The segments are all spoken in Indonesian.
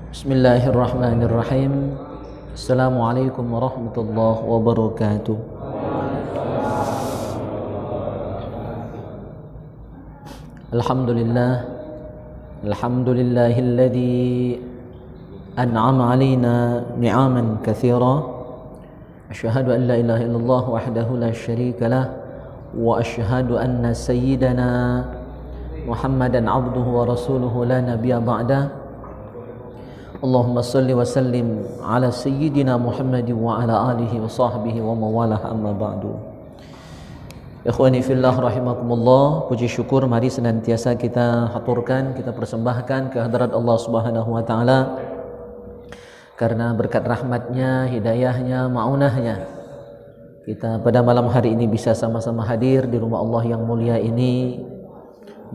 Bismillahirrahmanirrahim. Assalamualaikum warahmatullahi wabarakatuh. Alhamdulillahilladzi an'ama 'alaina ni'aman katsira. Asyhadu an la ilaha illallah wahdahu la syarika lah wa asyhadu anna sayyidana Muhammadan 'abduhu wa rasuluhu la nabiyya ba'da. Allahumma salli wa sallim ala sayyidina Muhammad wa ala alihi wa sahbihi wa mawalah, amma ba'du. Ikhwani fillah rahimakumullah, puji syukur mari senantiasa kita haturkan, kita persembahkan ke hadirat Allah Subhanahu wa taala, karena berkat rahmatnya, hidayahnya, ma'unahnya kita pada malam hari ini bisa sama-sama hadir di rumah Allah yang mulia ini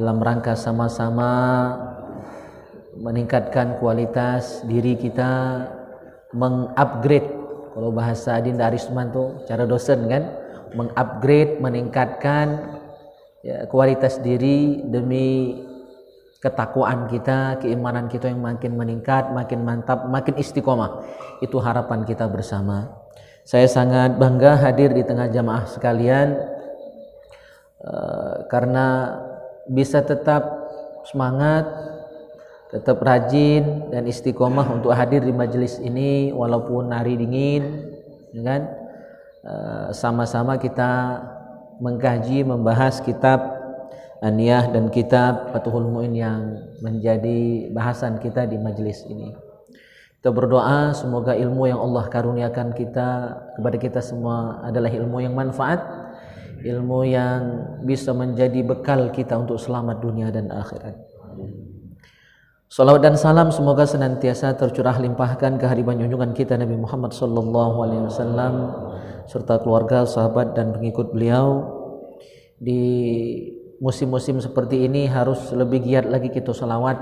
dalam rangka sama-sama meningkatkan kualitas diri kita, mengupgrade, kalau bahasa Dinda Arisman tuh cara dosen kan, mengupgrade, meningkatkan ya, kualitas diri demi ketakwaan kita, keimanan kita yang makin meningkat, makin mantap, makin istiqomah. Itu harapan kita bersama. Saya sangat bangga hadir di tengah jamaah sekalian, karena bisa tetap semangat, tetap rajin dan istiqomah untuk hadir di majelis ini walaupun hari dingin, kan? Sama-sama kita mengkaji, membahas kitab Aniyah dan kitab Fathul Mu'in yang menjadi bahasan kita di majelis ini. Kita berdoa semoga ilmu yang Allah karuniakan kepada kita semua adalah ilmu yang manfaat, ilmu yang bisa menjadi bekal kita untuk selamat dunia dan akhirat. Salawat dan salam semoga senantiasa tercurah limpahkan ke hadirat junjungan kita Nabi Muhammad sallallahu alaihi wasallam serta keluarga, sahabat dan pengikut beliau. Di musim-musim seperti ini harus lebih giat lagi kita salawat.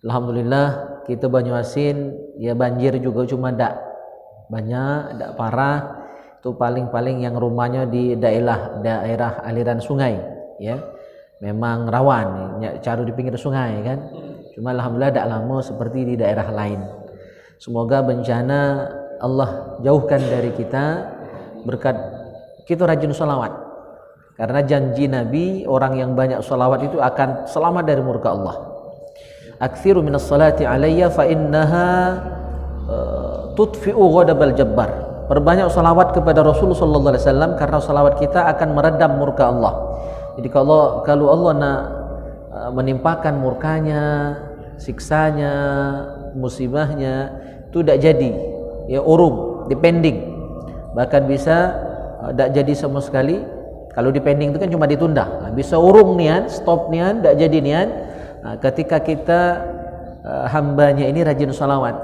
Alhamdulillah kita Banyuasin ya banjir juga cuma ndak banyak, ndak parah. Itu paling-paling yang rumahnya di daerah aliran sungai ya. Memang rawan ya, caru di pinggir sungai kan. Cuma alhamdulillah tidak lama seperti di daerah lain. Semoga bencana Allah jauhkan dari kita berkat kita rajin sholawat. Karena janji Nabi, orang yang banyak sholawat itu akan selamat dari murka Allah. Aktsiru minas salati alayya fa innaha tudfi'u ghadabal jabbar. Perbanyak sholawat kepada Rasulullah sallallahu alaihi wasallam karena sholawat kita akan meredam murka Allah. Jadi kalau Allah nak menimpakan murkanya, siksanya, musibahnya, itu tidak jadi ya, urung, dipending, bahkan bisa tidak jadi sama sekali. Kalau dipending itu kan cuma ditunda, bisa urung nian, stop nian, tidak jadi nian. Ketika kita hambanya ini rajin sholawat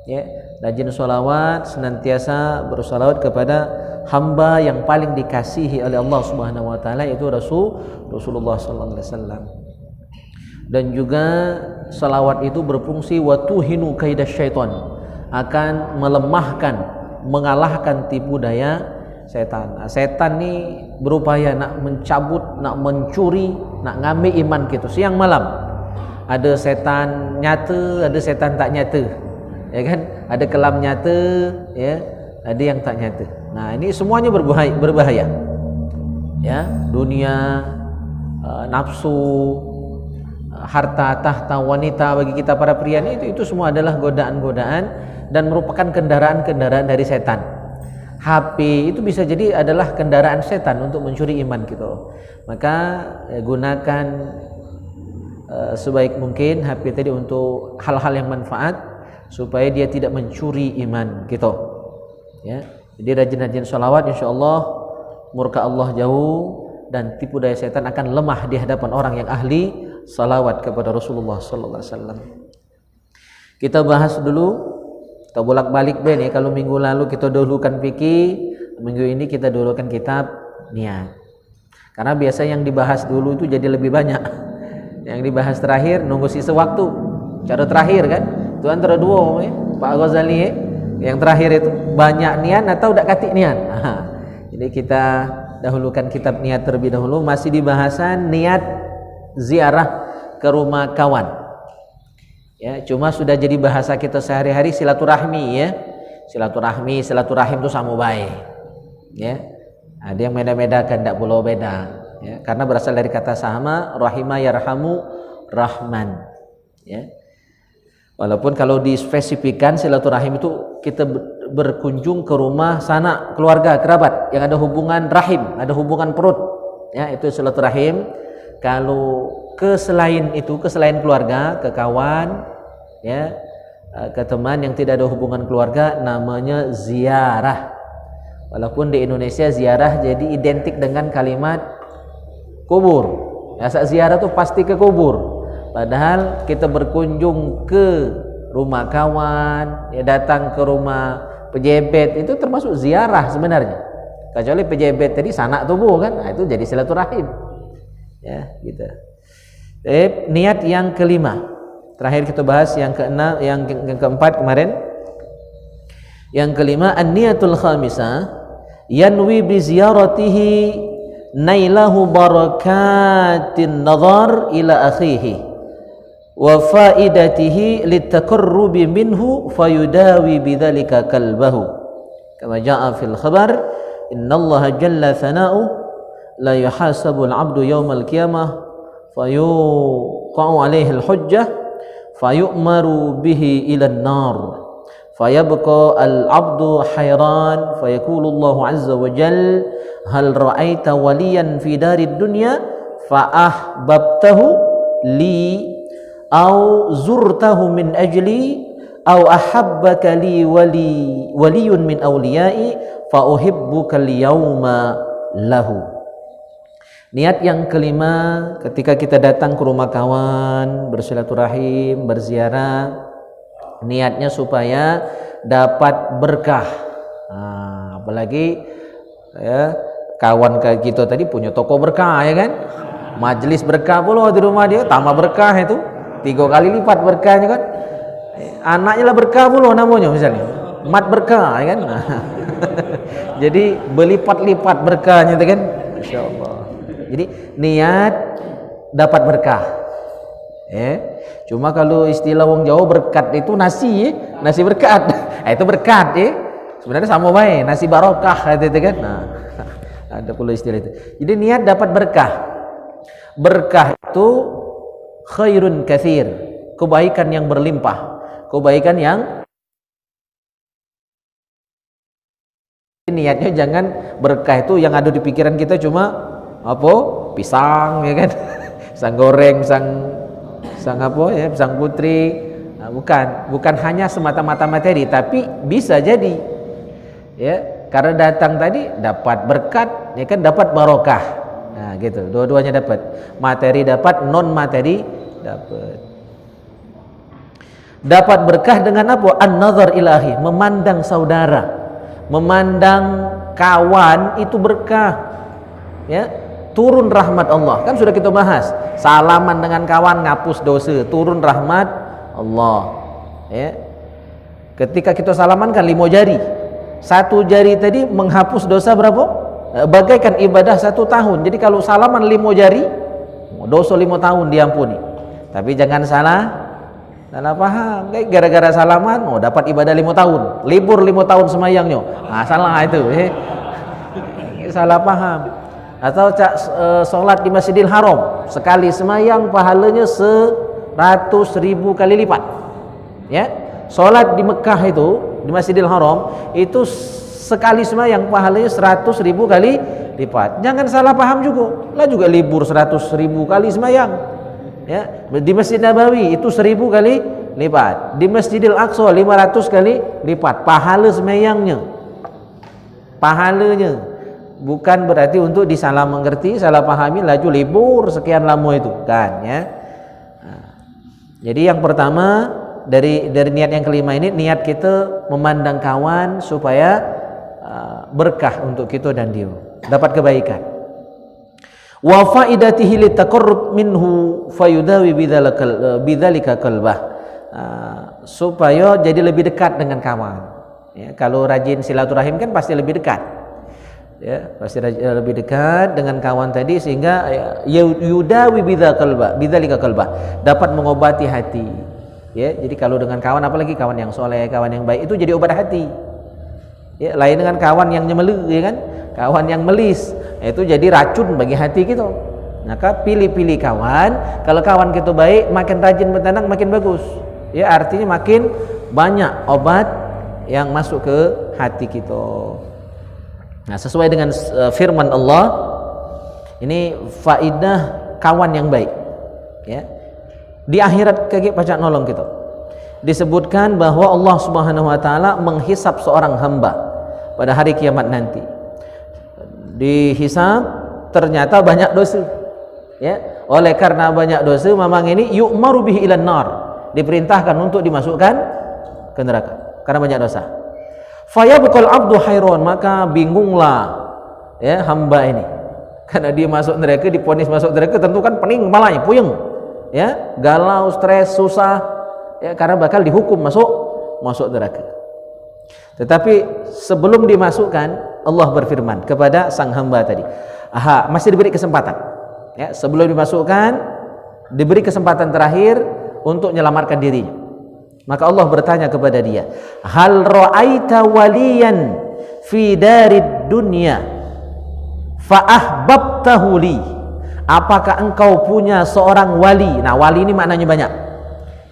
ya, rajin sholawat, senantiasa bersolawat kepada hamba yang paling dikasihi oleh Allah Subhanahu wa taala, yaitu Rasulullah sallallahu alaihi wasallam. Dan juga salawat itu berfungsi watuhinu kaidah syaitan, akan melemahkan, mengalahkan tipu daya setan. Setan ni berupaya nak mencabut, nak mencuri, nak ngambil iman kita siang malam. Ada setan nyata, ada setan tak nyata, ya kan? Ada kelam nyata, ya, ada yang tak nyata. Nah, ini semuanya berbahaya. Ya, dunia, nafsu, harta, tahta, wanita bagi kita para pria ini itu semua adalah godaan-godaan dan merupakan kendaraan-kendaraan dari setan. HP itu bisa jadi adalah kendaraan setan untuk mencuri iman kita. Maka gunakan sebaik mungkin HP tadi untuk hal-hal yang manfaat supaya dia tidak mencuri iman kita. Ya. Jadi rajin-rajin sholawat, insyaallah murka Allah jauh dan tipu daya setan akan lemah di hadapan orang yang ahli salawat kepada Rasulullah sallallahu alaihi wasallam. Kita bahas dulu, kita bolak-balik nih. Kalau minggu lalu kita dahulukan fikih, minggu ini kita dahulukan kitab niat. Karena biasa yang dibahas dulu itu jadi lebih banyak. Yang dibahas terakhir nunggu sisa waktu. Cara terakhir kan, itu antara dua Pak Ghazali yang terakhir itu banyak niat atau tidak katik niat. Jadi kita dahulukan kitab niat terlebih dahulu. Masih di bahasan niat ziarah ke rumah kawan. Ya, cuma sudah jadi bahasa kita sehari-hari silaturahmi ya. Silaturahim itu sama baik. Ya. Ada yang beda-bedakan, tidak perlu beda. Ya, karena berasal dari kata sama, rahima yarhamu rahman. Ya. Walaupun kalau dispesifikkan silaturahim itu kita berkunjung ke rumah sanak keluarga kerabat yang ada hubungan rahim, ada hubungan perut. Ya, itu silaturahim. Kalau ke selain keluarga, ke kawan, ya, ke teman yang tidak ada hubungan keluarga, namanya ziarah. Walaupun di Indonesia ziarah jadi identik dengan kalimat kubur. Ya, ziarah itu pasti ke kubur. Padahal kita berkunjung ke rumah kawan, ya, datang ke rumah pejabat itu termasuk ziarah sebenarnya. Kecuali pejabat tadi sanak tubuh kan, nah, itu jadi silaturahim. Ya, gitu. Niat yang kelima. Terakhir kita bahas yang keenam, yang keempat kemarin. Yang kelima, an-niyatul khamisah yanwi bi ziyaratihi nailahu barakatin nazar ila akhihi wa faidatihi litaqarrubi minhu fayudawi bidzalika qalbahu kama jaa fil khabar innallaha jalla thana'u la yuhasabu al-'abdu yawmal qiyamah fayuqa'u 'alaihi al-hujjah fayu'maru bihi ila an-nar fayabqa al-'abdu hayran fayaqulu Allahu 'azza wa jalla hal ra'aita waliyan fi darid dunya fa ahbabtahu li au zurtahu min ajli au ahabbaka li waliyun min awliyai fa uhibbuka al-yawma lahu. Niat yang kelima ketika kita datang ke rumah kawan, bersilaturahim, berziarah, niatnya supaya dapat berkah. Nah, apalagi ya, kawan kayak kita tadi punya toko berkah ya kan, majelis berkah pula di rumah dia, tambah berkah itu 3 kali lipat berkahnya kan. Anaknya lah berkah pula namanya misalnya, mat berkah ya kan. Jadi berlipat-lipat berkahnya itu kan, Masya Allah. Jadi niat dapat berkah. Cuma kalau istilah wong Jawa berkat itu nasi, nasi berkat. Itu berkat ya. Sebenarnya sama baik, nasi barokah itu kan. Nah, ada pula istilah itu. Jadi niat dapat berkah. Berkah itu khairun katsir, kebaikan yang berlimpah, kebaikan yang niatnya jangan berkah itu yang ada di pikiran kita cuma apa? Pisang ya kan. Pisang goreng, pisang apa ya, pisang putri. Nah, bukan hanya semata-mata materi, tapi bisa jadi ya, karena datang tadi dapat berkat ya kan, dapat barokah. Nah gitu, dua-duanya dapat, materi dapat, non materi dapat berkah dengan apa? An-nazar ilahi, memandang saudara, memandang kawan itu berkah ya, turun rahmat Allah. Kan sudah kita bahas, salaman dengan kawan ngapus dosa, turun rahmat Allah ya. Ketika kita salaman kan 5 jari, 1 jari tadi menghapus dosa berapa? Bagaikan ibadah 1 tahun. Jadi kalau salaman 5 jari, dosa 5 tahun diampuni. Tapi jangan salah paham. Kayak gara-gara salaman, dapat ibadah 5 tahun, libur 5 tahun semayangnya. Nah, salah itu. Salah paham. Atau sholat di Masjidil Haram, sekali semayang pahalanya 100.000 kali lipat. Ya, sholat di Mekah itu, di Masjidil Haram itu sekali semayang pahalanya 100.000 kali lipat. Jangan salah paham juga. Lah juga libur 100.000 kali semayang. Ya, di Masjid Nabawi itu 1000 kali lipat. Di Masjidil Aqsa 500 kali lipat pahala semayangnya. Pahalanya. Bukan berarti untuk disalah mengerti, salah pahami laju libur sekian lama itu kan ya. Nah, jadi yang pertama dari niat yang kelima ini, niat kita memandang kawan supaya berkah untuk kita dan dia, dapat kebaikan. Wa faidatihi litaqarrub minhu fayudawi bidzalika qalbah, supaya jadi lebih dekat dengan kawan ya. Kalau rajin silaturahim kan pasti lebih dekat ya, pasti lebih dekat dengan kawan tadi, sehingga yudawi bidzalika qalbah, dapat mengobati hati Ya, jadi kalau dengan kawan, apalagi kawan yang soleh, kawan yang baik, itu jadi obat hati. Ya, lain dengan kawan yang nyemelu, ya kan? Kawan yang melis, itu jadi racun bagi hati kita. Maka pilih-pilih kawan. Kalau kawan kita baik, makin rajin bertenang, makin bagus. Ya, artinya makin banyak obat yang masuk ke hati kita. Nah, sesuai dengan firman Allah, ini faidah kawan yang baik. Ya. Di akhirat kaki pacak nolong kita. Disebutkan bahwa Allah Subhanahu wa taala menghisap seorang hamba pada hari kiamat nanti. Dihisap ternyata banyak dosa. Ya, oleh karena banyak dosa memang ini yu'maru bihi ilan nar, diperintahkan untuk dimasukkan ke neraka karena banyak dosa. Fayabqal abdu hayron, maka bingunglah ya hamba ini. Karena dia masuk neraka, diponis masuk neraka, tentu kan pening kepalanya, puyeng. Ya, galau, stres, susah, ya, karena bakal dihukum masuk neraka. Tetapi sebelum dimasukkan, Allah berfirman kepada sang hamba tadi, masih diberi kesempatan. Ya, sebelum dimasukkan, diberi kesempatan terakhir untuk menyelamatkan dirinya. Maka Allah bertanya kepada dia, hal ra'aita waliyan fi darid dunya fa ahbabtahu li. Apakah engkau punya seorang wali? Nah, wali ini maknanya banyak.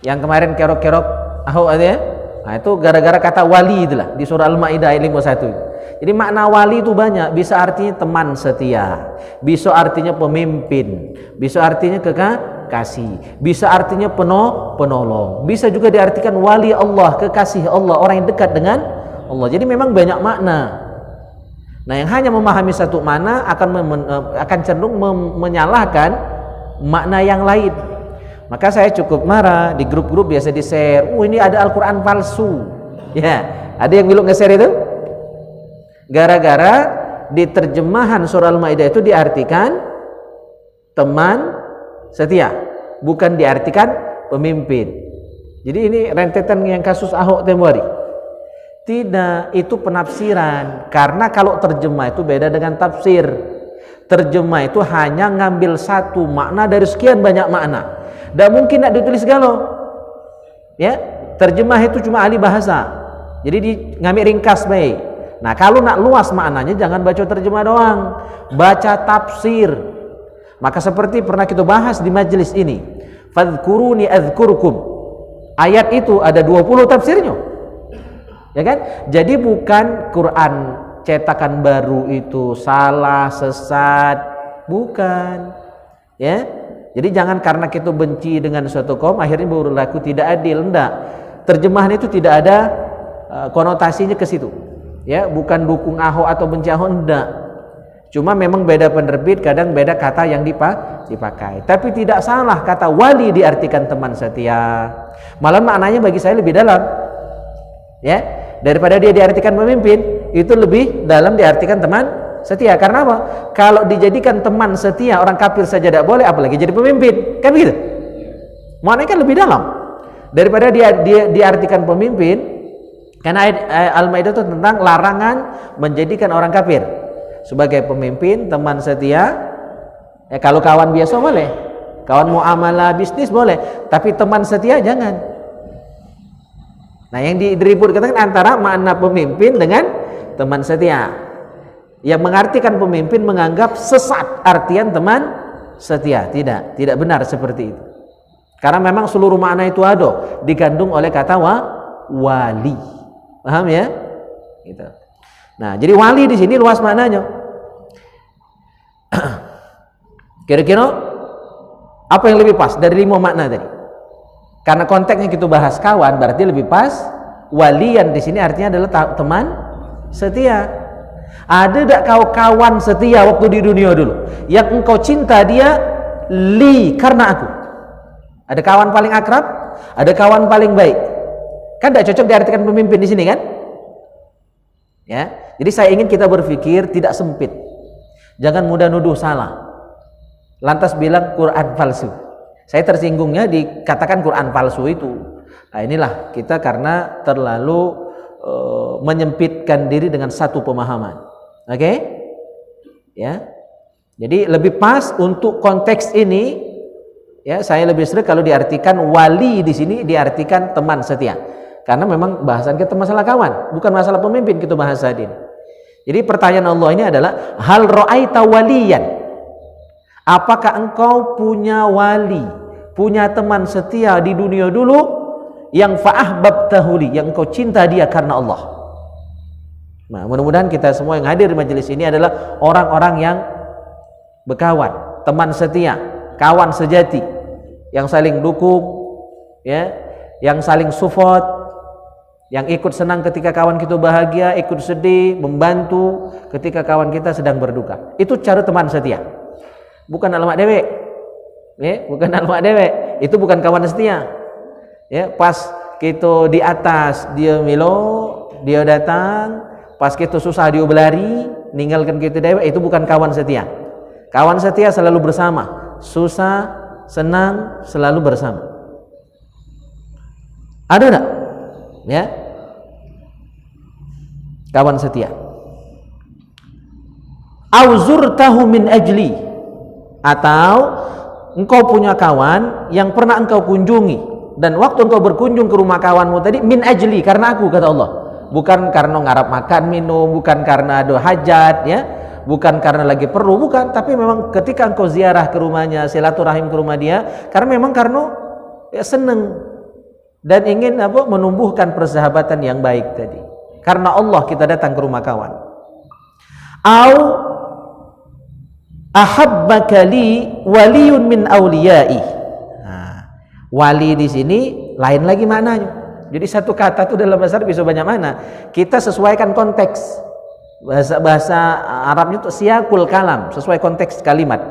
Yang kemarin kerok-kerok ada ya? Nah, itu gara-gara kata wali itulah di surah Al-Maidah ayat 51. Jadi makna wali itu banyak, bisa artinya teman setia, bisa artinya pemimpin, bisa artinya kekasih, bisa artinya penolong, bisa juga diartikan wali Allah, kekasih Allah, orang yang dekat dengan Allah. Jadi memang banyak makna. Nah, yang hanya memahami satu makna akan cenderung menyalahkan makna yang lain. Maka saya cukup marah di grup-grup biasa di-share, ini ada Al-Quran palsu. Ya, ada yang bilang nge-share itu gara-gara di terjemahan surah Al-Maidah itu diartikan teman setia, bukan diartikan pemimpin. Jadi ini rentetan yang kasus Ahok tempo hari. Tidak, itu penafsiran. Karena kalau terjemah itu beda dengan tafsir. Terjemah itu hanya ngambil satu makna dari sekian banyak makna. Dan mungkin tidak ditulis galau. Ya, terjemah itu cuma ahli bahasa. Jadi ngambil ringkas baik. Nah, kalau nak luas maknanya jangan baca terjemah doang, baca tafsir. Maka seperti pernah kita bahas di majelis ini, fadhkuruni adzkurkum. Ayat itu ada 20 tafsirnya. Ya kan? Jadi bukan Quran cetakan baru itu salah, sesat, bukan. Ya. Jadi jangan karena kita benci dengan suatu kaum akhirnya berlaku tidak adil, enggak. Terjemahan itu tidak ada konotasinya ke situ. Ya, bukan dukung Ahok atau benci Ahok, enggak. Cuma memang beda penerbit, kadang beda kata yang dipakai. Tapi tidak salah kata wali diartikan teman setia. Malah maknanya bagi saya lebih dalam. Ya, daripada dia diartikan pemimpin, itu lebih dalam diartikan teman setia. Karena apa? Kalau dijadikan teman setia orang kafir saja tidak boleh, apalagi jadi pemimpin, kan begitu? Maknanya kan lebih dalam daripada dia diartikan pemimpin. Karena ayat Al-Maidah itu tentang larangan menjadikan orang kafir sebagai pemimpin, teman setia. Ya, kalau kawan biasa boleh, kawan muamalah bisnis boleh, tapi teman setia jangan. Nah, yang diributkan antara makna pemimpin dengan teman setia. Yang mengartikan pemimpin menganggap sesat artian teman setia. Tidak benar seperti itu. Karena memang seluruh makna itu ada dikandung oleh kata wali. Paham ya? Gitu. Nah, jadi wali di sini luas maknanya. Kira-kira apa yang lebih pas dari 5 makna tadi? Karena konteksnya kita bahas kawan, berarti lebih pas walian di sini artinya adalah teman setia. Ada tak kau kawan setia waktu di dunia dulu yang engkau cinta dia karena aku? Ada kawan paling akrab, ada kawan paling baik. Kan tidak cocok diartikan pemimpin di sini kan? Ya, jadi saya ingin kita berpikir tidak sempit. Jangan mudah nuduh salah. Lantas bilang Quran palsu. Saya tersinggungnya dikatakan Quran palsu itu. Nah, inilah kita karena terlalu menyempitkan diri dengan satu pemahaman. Oke? Ya. Jadi lebih pas untuk konteks ini Ya, saya lebih sering kalau diartikan wali di sini diartikan teman setia. Karena memang bahasan kita masalah kawan, bukan masalah pemimpin kita bahas tadi. Jadi pertanyaan Allah ini adalah hal ra'aita waliyan? Apakah engkau punya wali, punya teman setia di dunia dulu yang fa'ahbabtahu li, yang engkau cinta dia karena Allah? Nah, mudah-mudahan kita semua yang hadir di majelis ini adalah orang-orang yang berkawan, teman setia, kawan sejati, yang saling dukung, ya, yang saling support, yang ikut senang ketika kawan kita bahagia, ikut sedih, membantu ketika kawan kita sedang berduka. Itu cara teman setia. Bukan alamat dewek. Ya, bukan alamat dewek. Itu bukan kawan setia. Ya, pas kita di atas dia milo, dia datang, pas kita susah dia berlari, ninggalkan kita dewek, itu bukan kawan setia. Kawan setia selalu bersama, susah, senang, selalu bersama. Ada enggak? Ya. Kawan setia. Auzurtahu min ajli, atau engkau punya kawan yang pernah engkau kunjungi, dan waktu engkau berkunjung ke rumah kawanmu tadi min ajli, karena aku, kata Allah. Bukan karena ngarap makan minum, bukan karena ada hajat, ya, bukan karena lagi perlu, bukan, tapi memang ketika engkau ziarah ke rumahnya, silaturahim ke rumah dia, karena memang karena ya, senang dan ingin menumbuhkan persahabatan yang baik tadi. Karena Allah kita datang ke rumah kawan. Au ahabbaka li waliyun min awliyai. Nah, wali di sini lain lagi maknanya. Jadi satu kata itu dalam bahasa Arab bisa banyak makna. Kita sesuaikan konteks. Bahasa Arabnya itu siyakul kalam, sesuai konteks kalimat.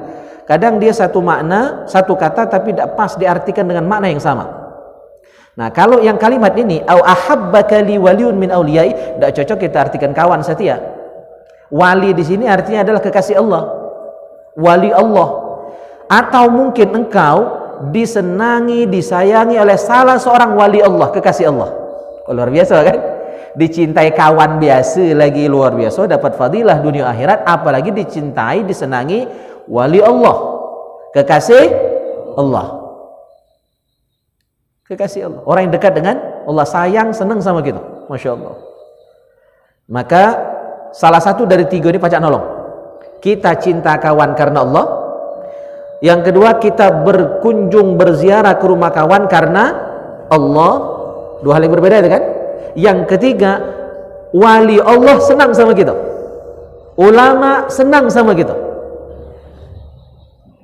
Kadang dia satu makna, satu kata, tapi tidak pas diartikan dengan makna yang sama. Nah, kalau yang kalimat ini au ahabbaka li waliyun min auliyai, tidak cocok kita artikan kawan setia. Wali di sini artinya adalah kekasih Allah, wali Allah. Atau mungkin engkau disenangi, disayangi oleh salah seorang wali Allah, kekasih Allah. Oh, luar biasa kan? Dicintai kawan biasa lagi luar biasa, dapat fadilah dunia akhirat, apalagi dicintai, disenangi wali Allah, kekasih Allah. Kekasih Allah, orang yang dekat dengan Allah, sayang, senang sama kita, Masya Allah. Maka salah satu dari tiga ini pacak nolong. Kita cinta kawan karena Allah. Yang kedua, kita berkunjung, berziarah ke rumah kawan karena Allah. Dua hal yang berbeda itu kan. Yang ketiga, wali Allah senang sama kita, ulama senang sama kita.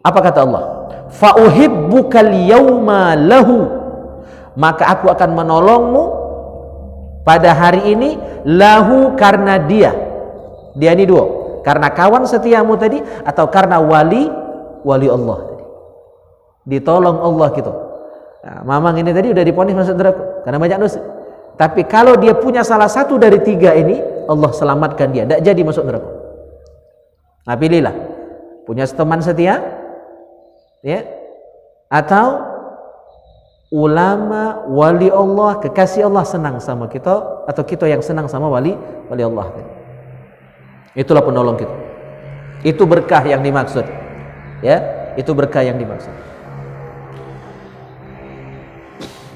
Apa kata Allah? Fa uhibbukal yauma lahu, maka aku akan menolongmu pada hari ini lahu, karena dia ini dua, karena kawan setiamu tadi atau karena wali Allah tadi, ditolong Allah gitu. Nah, mamang ini tadi udah diponis masuk neraka karena banyak dosa, tapi kalau dia punya salah satu dari tiga ini, Allah selamatkan dia, tidak jadi masuk neraka. Nah, pilihlah, punya teman setia, ya, atau ulama, wali Allah, kekasih Allah senang sama kita, atau kita yang senang sama wali Allah. Itulah penolong kita. Itu berkah yang dimaksud. Ya, itu berkah yang dimaksud.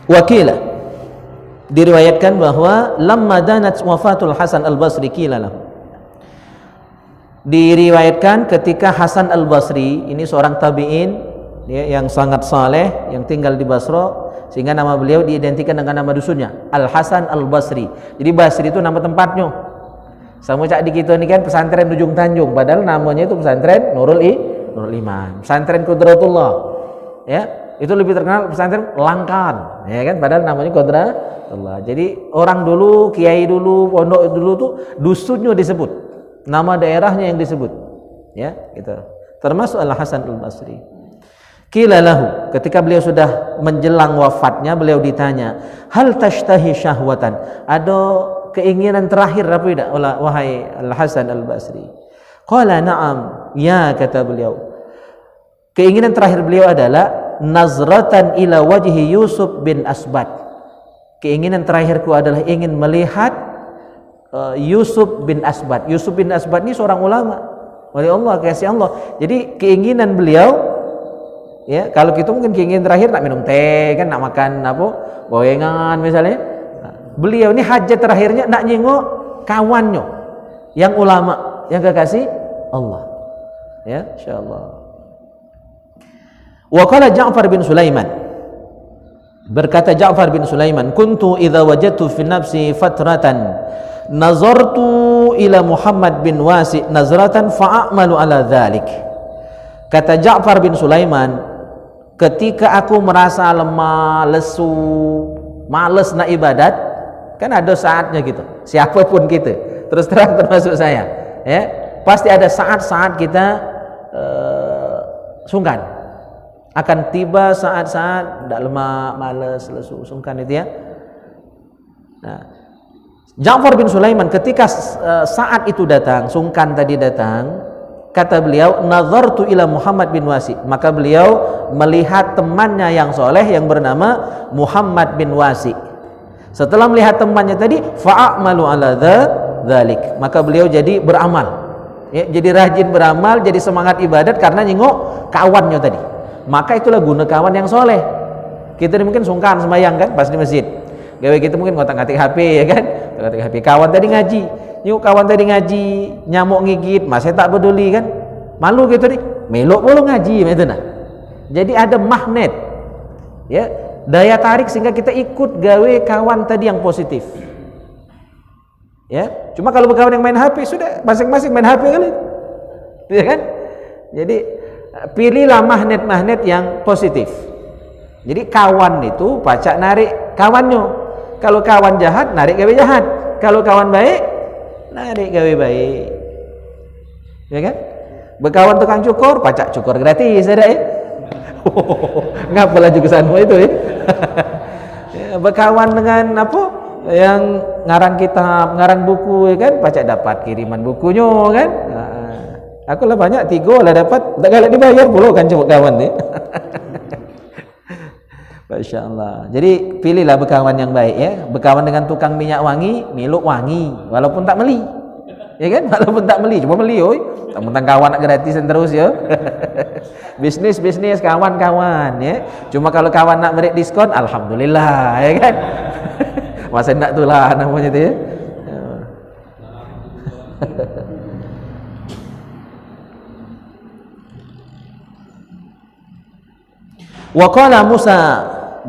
Wakila, diriwayatkan bahwa lamma danat wafatul Hasan al-Basri qila lahu. Diriwayatkan ketika Hasan al-Basri, ini seorang tabi'in, ya, yang sangat saleh, yang tinggal di Basra, sehingga nama beliau diidentikan dengan nama dusunnya Al-Hasan Al-Basri. Jadi Basri itu nama tempatnya. Sama cak di kita ini kan pesantren Ujung Tanjung, padahal namanya itu pesantren Nurul Iman, pesantren Qudratullah, ya, itu lebih terkenal pesantren Langkan, ya kan, padahal namanya Qudratullah. Jadi orang dulu, kiai dulu, pondok dulu tuh dusunnya disebut, nama daerahnya yang disebut, ya, gitu. Termasuk Al-Hasan Al-Basri. Qila lahu, ketika beliau sudah menjelang wafatnya, beliau ditanya, hal tashtahi syahwatan, ada keinginan terakhir apa tidak, wahai Al-Hasan Al-Basri? Qala na'am, ya, kata beliau. Keinginan terakhir beliau adalah nazratan ila wajhi Yusuf bin Asbad. Keinginan terakhirku adalah ingin melihat Yusuf bin Asbad. Yusuf bin Asbad ini seorang ulama, wali Allah, kasih Allah. Jadi keinginan beliau Ya, kalau kita mungkin keinginan terakhir nak minum teh kan, nak makan apa? Gorengan misalnya. Beliau ini hajat terakhirnya nak jenguk kawannya yang ulama, yang kekasih Allah. Ya, insyaallah. Wa qala Ja'far bin Sulaiman, berkata Ja'far bin Sulaiman, kuntu idza wajadtu fi nafsi fatratan nazartu ila Muhammad bin Wasi nazratan fa'amalu ala dhalik. Kata Ja'far bin Sulaiman, ketika aku merasa lemah, lesu, males nak ibadat, kan ada saatnya gitu, siapapun kita, terus terang termasuk saya, ya, pasti ada saat-saat kita sungkan. Akan tiba saat-saat dak lemah, males, lesu, sungkan itu ya. Nah, Ja'far bin Sulaiman ketika saat itu datang, sungkan tadi datang, kata beliau, nazartu ila Muhammad bin Wasi, maka beliau melihat temannya yang soleh yang bernama Muhammad bin Wasi. Setelah melihat temannya tadi, fa'amalu ala dzalik, maka beliau jadi beramal, ya, jadi rajin beramal, jadi semangat ibadat karena nyengok kawannya tadi. Maka itulah guna kawan yang soleh. Kita ini mungkin sungkan sembahyang kan pas di masjid, gawe kita mungkin ngotak-ngatik HP ya kan, ngotak-ngatik HP. Kawan tadi ngaji, yuk kawan tadi ngaji, nyamuk ngigit, masih tak peduli kan, malu gitu nih, melok pula ngaji gitu nah. Jadi ada magnet, ya, daya tarik sehingga kita ikut gawe kawan tadi yang positif. Ya, cuma kalau berkawan yang main HP sudah masing-masing main HP kali, ya kan? Jadi pilihlah magnet-magnet yang positif. Jadi kawan itu pacak narik kawannya. Kalau kawan jahat narik gawe jahat. Kalau kawan baik narik gawe baik, ya kan? Berkawan tukang cukur, pacak cukur gratis, ada ya? Ngapa laju ke sana itu ya? Ya, berkawan dengan apa? Yang ngarang kitab, ngarang buku, ya kan? Pacak dapat kiriman bukunya, kan? Nah, aku lah banyak 3 lah dapat, tak galak dibayar pula kan cuma kawan ni. Masya Allah. Jadi pilihlah berkawan yang baik ya. Berkawan dengan tukang minyak wangi, miluk wangi, walaupun tak meli, ya kan? Walaupun tak meli, cuma meli, oi. Tentang kawan nak gratisan terus ya. Bisnis kawan-kawan ya. Cuma kalau kawan nak beri diskon, alhamdulillah, ya kan? Masa nak tu lah namanya tu ya. Wa qala Musa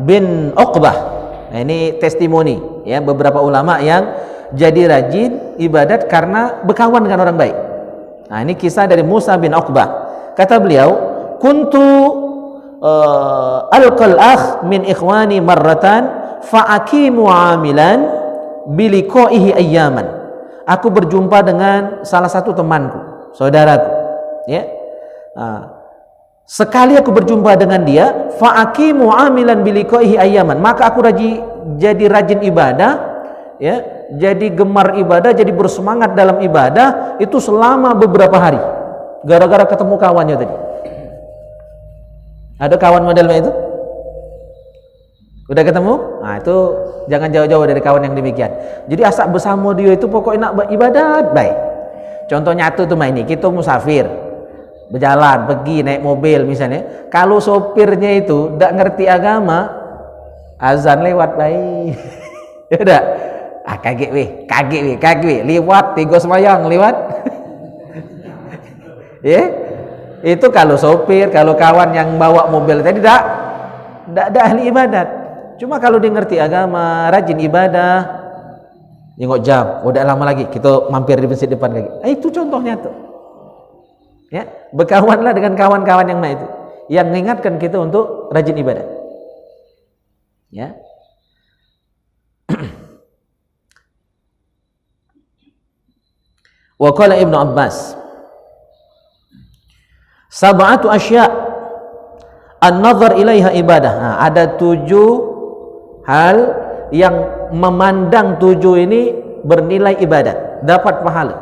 bin Uqbah, nah, ini testimoni ya beberapa ulama yang jadi rajin ibadat karena berkawan dengan orang baik. Nah, ini kisah dari Musa bin Uqbah. Kata beliau, kuntu alqal akh min ikhwani marratan fa'akimu amilan biliqaihi ayyaman. Aku berjumpa dengan salah satu temanku, saudaraku, ya. Nah, sekali aku berjumpa dengan dia, fa'akimu amilan biliqaihi ayyaman, maka aku jadi rajin ibadah, ya, jadi gemar ibadah, jadi bersemangat dalam ibadah itu selama beberapa hari, gara-gara ketemu kawannya tadi. Ada kawan modelnya itu? Udah ketemu? Nah, itu jangan jauh-jauh dari kawan yang demikian. Jadi asal bersama dia itu pokoknya nak beribadat baik. Contoh nyatu tuh ini, kita musafir, berjalan, pergi naik mobil misalnya, kalau sopirnya itu tidak ngerti agama, azan lewat baik. Ya udah, kaget weh, lewat 3 semayang lewat. Ya, itu kalau sopir, kalau kawan yang bawa mobil tadi tidak ada ahli ibadat. Cuma kalau dia ngerti agama, rajin ibadah, nengok jam, udah lama lagi kita mampir di masjid depan lagi. Itu contohnya tuh. Ya, berkawanlah dengan kawan-kawan yang itu, yang mengingatkan kita untuk rajin ibadah. Ya. Wa qala Ibnu Abbas, sab'atu asya' an-nazar ilaiha ibadah. Nah, ada 7 hal yang memandang 7 ini bernilai ibadat, dapat pahala.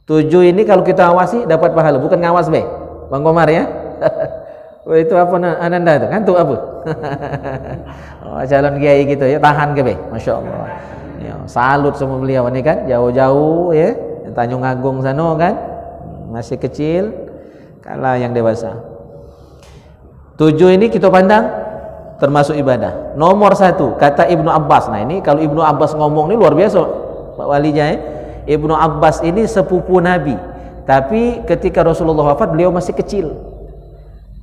7 ini kalau kita awasi dapat pahala, bukan ngawas be, Bang Komar ya. Itu apa Ananda itu? Ngantuk apa? Oh, calon kiai gitu ya, tahan ke be, Masya Allah. Ya, salut sama beliau ini kan, jauh-jauh ya, Tanjung Agung sana kan, masih kecil, kalah yang dewasa. 7 ini kita pandang termasuk ibadah. Nomor 1 kata Ibnu Abbas. Nah ini kalau Ibnu Abbas ngomong ini luar biasa Pak Walinya ya. Ibnu Abbas ini sepupu Nabi, tapi ketika Rasulullah wafat beliau masih kecil.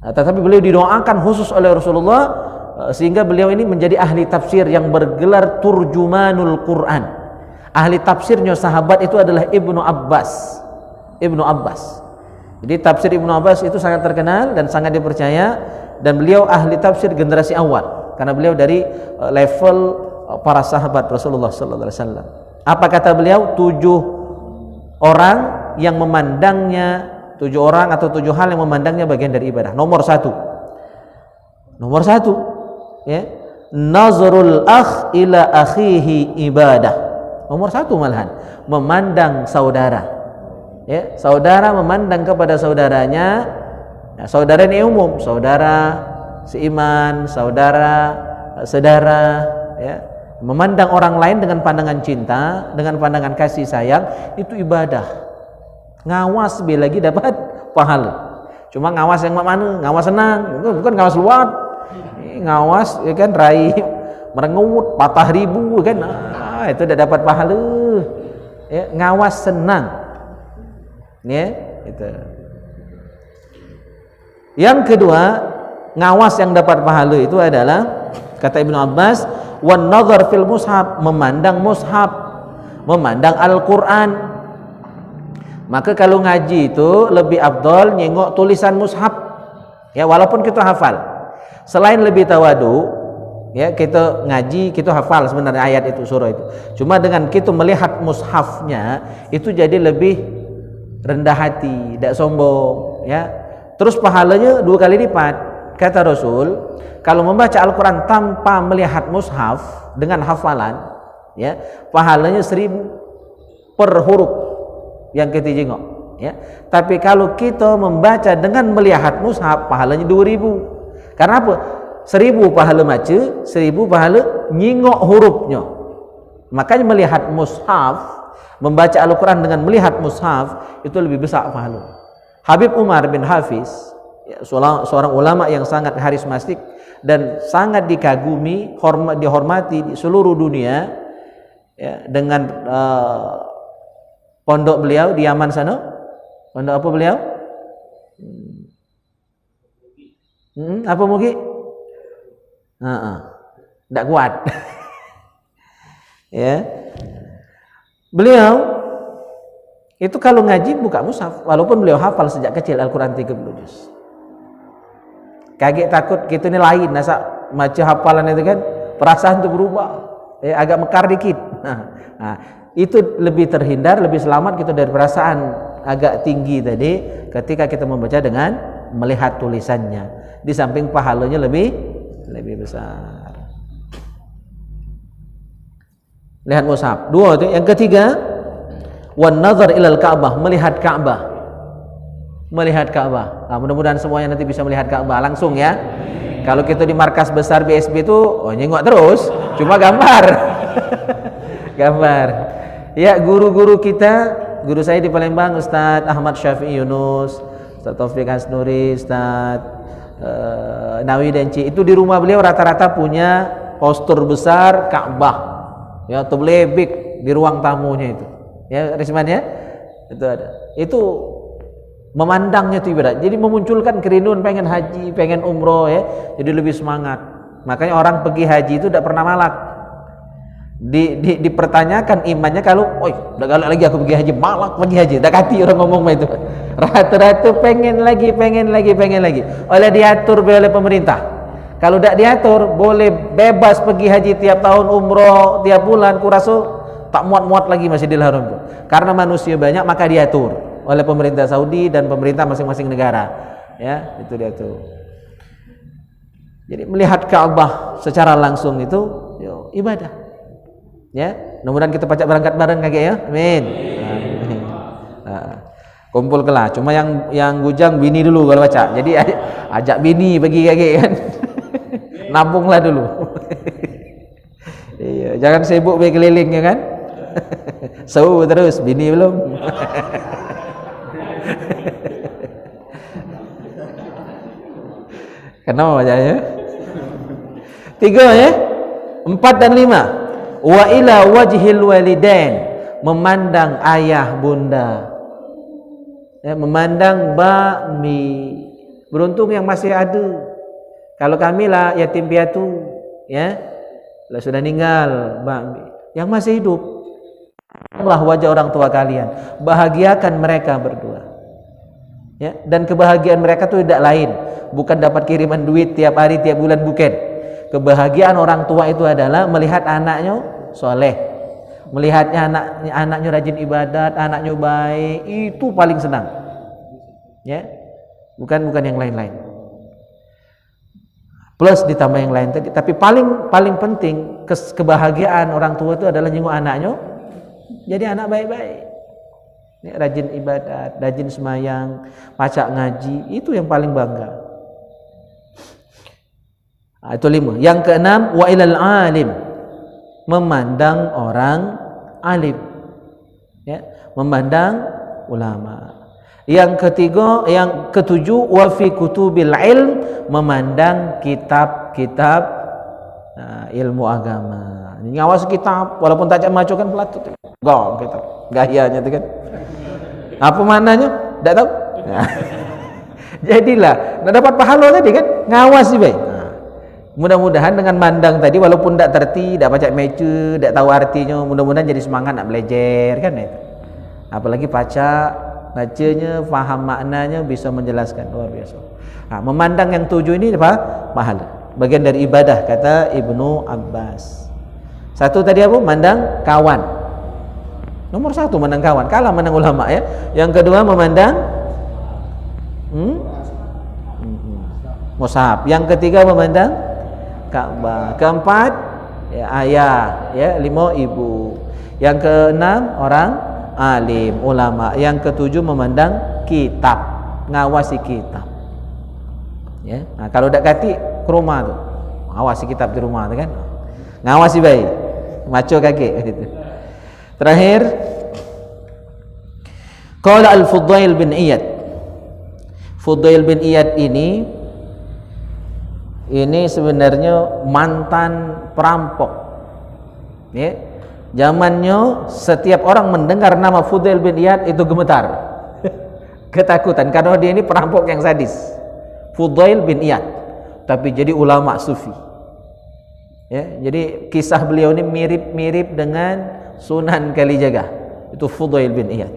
Tetapi beliau didoakan khusus oleh Rasulullah sehingga beliau ini menjadi ahli tafsir yang bergelar turjumanul Quran. Ahli tafsirnya sahabat itu adalah Ibnu Abbas. Ibnu Abbas. Jadi tafsir Ibnu Abbas itu sangat terkenal dan sangat dipercaya, dan beliau ahli tafsir generasi awal karena beliau dari level para sahabat Rasulullah sallallahu alaihi wasallam. Apa kata beliau? 7 orang yang memandangnya, 7 orang atau 7 hal yang memandangnya bagian dari ibadah. Nomor 1 ya, nazrul akh ila akhihi ibadah. Nomor 1 malahan memandang saudara ya, saudara memandang kepada saudaranya. Nah, saudara ini umum, saudara seiman, saudara sedara ya. Memandang orang lain dengan pandangan cinta, dengan pandangan kasih sayang, itu ibadah. Ngawas bila lagi dapat pahala. Cuma ngawas yang mana? Ngawas senang, bukan ngawas luar. Ngawas ya kan, raih merengut patah ribu kan, itu udah dapat pahala. Ya, ngawas senang. Ya, itu. Yang kedua, ngawas yang dapat pahala itu adalah kata Ibnu Abbas, wan nazar fil mushaf, memandang mushaf, memandang Al-Qur'an. Maka kalau ngaji itu lebih afdal nyengok tulisan mushaf. Ya, walaupun kita hafal. Selain lebih tawadu, ya kita ngaji, kita hafal sebenarnya ayat itu, surah itu. Cuma dengan kita melihat mushafnya itu jadi lebih rendah hati, tidak sombong, ya. Terus pahalanya 2 kali lipat. Kata Rasul, kalau membaca Al-Quran tanpa melihat mushaf dengan hafalan, ya, pahalanya 1000 per huruf yang kita jengok, ya. Tapi kalau kita membaca dengan melihat mushaf, pahalanya 2000. Karena apa? 1000 pahala baca, 1000 pahala nyingok hurufnya. Makanya melihat mushaf, membaca Al-Quran dengan melihat mushaf itu lebih besar pahala. Habib Umar bin Hafiz, ya, seorang ulama yang sangat karismatik dan sangat dikagumi, dihormati di seluruh dunia, ya, dengan pondok beliau di Yaman sana. Pondok apa beliau? Apa mungkin? Tidak kuat. Ya, beliau itu kalau ngaji buka mushaf, walaupun beliau hafal sejak kecil Al-Quran 30 juz. Kaget takut kita ini lain, nasa baca hafalan itu kan perasaan itu berubah, ya, agak mekar dikit. Nah, itu lebih terhindar, lebih selamat kita dari perasaan agak tinggi tadi ketika kita membaca dengan melihat tulisannya. Di samping pahalanya lebih besar. Lihat mushaf. 2 itu. Yang ketiga, wan nazar ilal Ka'bah, melihat Ka'bah. Melihat Ka'bah. Nah, mudah-mudahan semuanya nanti bisa melihat Ka'bah langsung ya. Kalau kita di markas besar BSB itu nyengok terus, cuma gambar. Gambar. Ya, guru-guru kita, guru saya di Palembang Ustadz Ahmad Syafi'i Yunus, Ustadz Taufik Hasnuri, Ustadz Nawi Denci, itu di rumah beliau rata-rata punya poster besar Ka'bah. Ya, teblebik di ruang tamunya itu. Ya, Risman ya, itu ada. Itu memandangnya itu ibadah. Jadi memunculkan kerinduan pengen haji, pengen umroh ya. Jadi lebih semangat. Makanya orang pergi haji itu tidak pernah malak. Dipertanyakan imannya kalau, udah galak lagi aku pergi haji, malak pergi haji. Dah kati orang ngomong itu. Rata-rata pengen lagi. Oleh diatur oleh pemerintah. Kalau tidak diatur, boleh bebas pergi haji tiap tahun, umroh tiap bulan, kurasa tak muat-muat lagi Masjidil Haram itu. Karena manusia banyak maka diatur oleh pemerintah Saudi dan pemerintah masing-masing negara. Ya, itu diatur. Jadi melihat Ka'bah secara langsung itu ibadah. Ya, mudah-mudahan kita pacak berangkat bareng kakek ya. Amin. Kumpul kelah. Cuma yang gujang bini dulu kalau baca. Jadi ajak bini bagi kakek kan. Nabunglah dulu. Iya, jangan sibuk berkeliling ya kan. Terus bini belum. Kenapa bacanya? 3 ya. 4 dan 5. Wa ila wajhil walidain, memandang ayah bunda. Ya, memandang bakmi. Beruntung yang masih ada. Kalau kami lah yatim piatu, ya, lah sudah meninggal, bakmi. Yang masih hidup, Allah wajah orang tua kalian, bahagiakan mereka berdua. Ya, dan kebahagiaan mereka itu tidak lain, bukan dapat kiriman duit tiap hari, tiap bulan, bukan. Kebahagiaan orang tua itu adalah melihat anaknya soleh, melihatnya anaknya rajin ibadat, anaknya baik, itu paling senang. Ya, bukan yang lain-lain. Plus ditambah yang lain tadi, tapi paling penting kebahagiaan orang tua itu adalah nyengok anaknya jadi anak baik-baik. Ya, rajin ibadat, rajin semayang, pacak ngaji, itu yang paling bangga. Itu 5. Yang keenam, wa ilal alim, memandang orang alim. Ya, memandang ulama. Yang ketiga, yang ketujuh, wa fi kutubil ilm, memandang kitab-kitab ilmu agama. Ngawas kitab, walaupun tak baca kan pelatut. Gong kitab, gayanya itu kan. Apa maknanya? Tak tahu. Nah. Jadilah, nak dapat pahala tadi kan, ngawas sih baik. Mudah-mudahan dengan mandang tadi, walaupun tak terti, tak baca meja, tak tahu artinya, mudah-mudahan jadi semangat nak belajar kan itu. Apalagi bacanya, faham maknanya, bisa menjelaskan, luar biasa. Memandang yang 7 ini apa? Pahala. Bagian dari ibadah, kata Ibnu Abbas. 1 tadi apa? Mandang kawan. Nomor 1 memandang kawan, kalah memandang ulama ya. Yang kedua memandang mushaf. Yang ketiga memandang Ka'bah. Keempat ya, ayah, ya, 5 ibu. Yang keenam orang alim, ulama. Yang ketujuh memandang kitab, ngawasi kitab. Ya, nah, kalau dak kati ke rumah tu, ngawasi kitab di rumah tu kan, ngawasi baik, maco kaki gitu. Terakhir, qala al-Fudail bin Iyad. Fudail bin Iyad ini sebenarnya mantan perampok. Ya. Zamannya setiap orang mendengar nama Fudail bin Iyad itu gemetar. Ketakutan karena dia ini perampok yang sadis. Fudail bin Iyad, tapi jadi ulama sufi. Ya, jadi kisah beliau ini mirip-mirip dengan Sunan Kalijaga. Itu Fudail bin Iyad.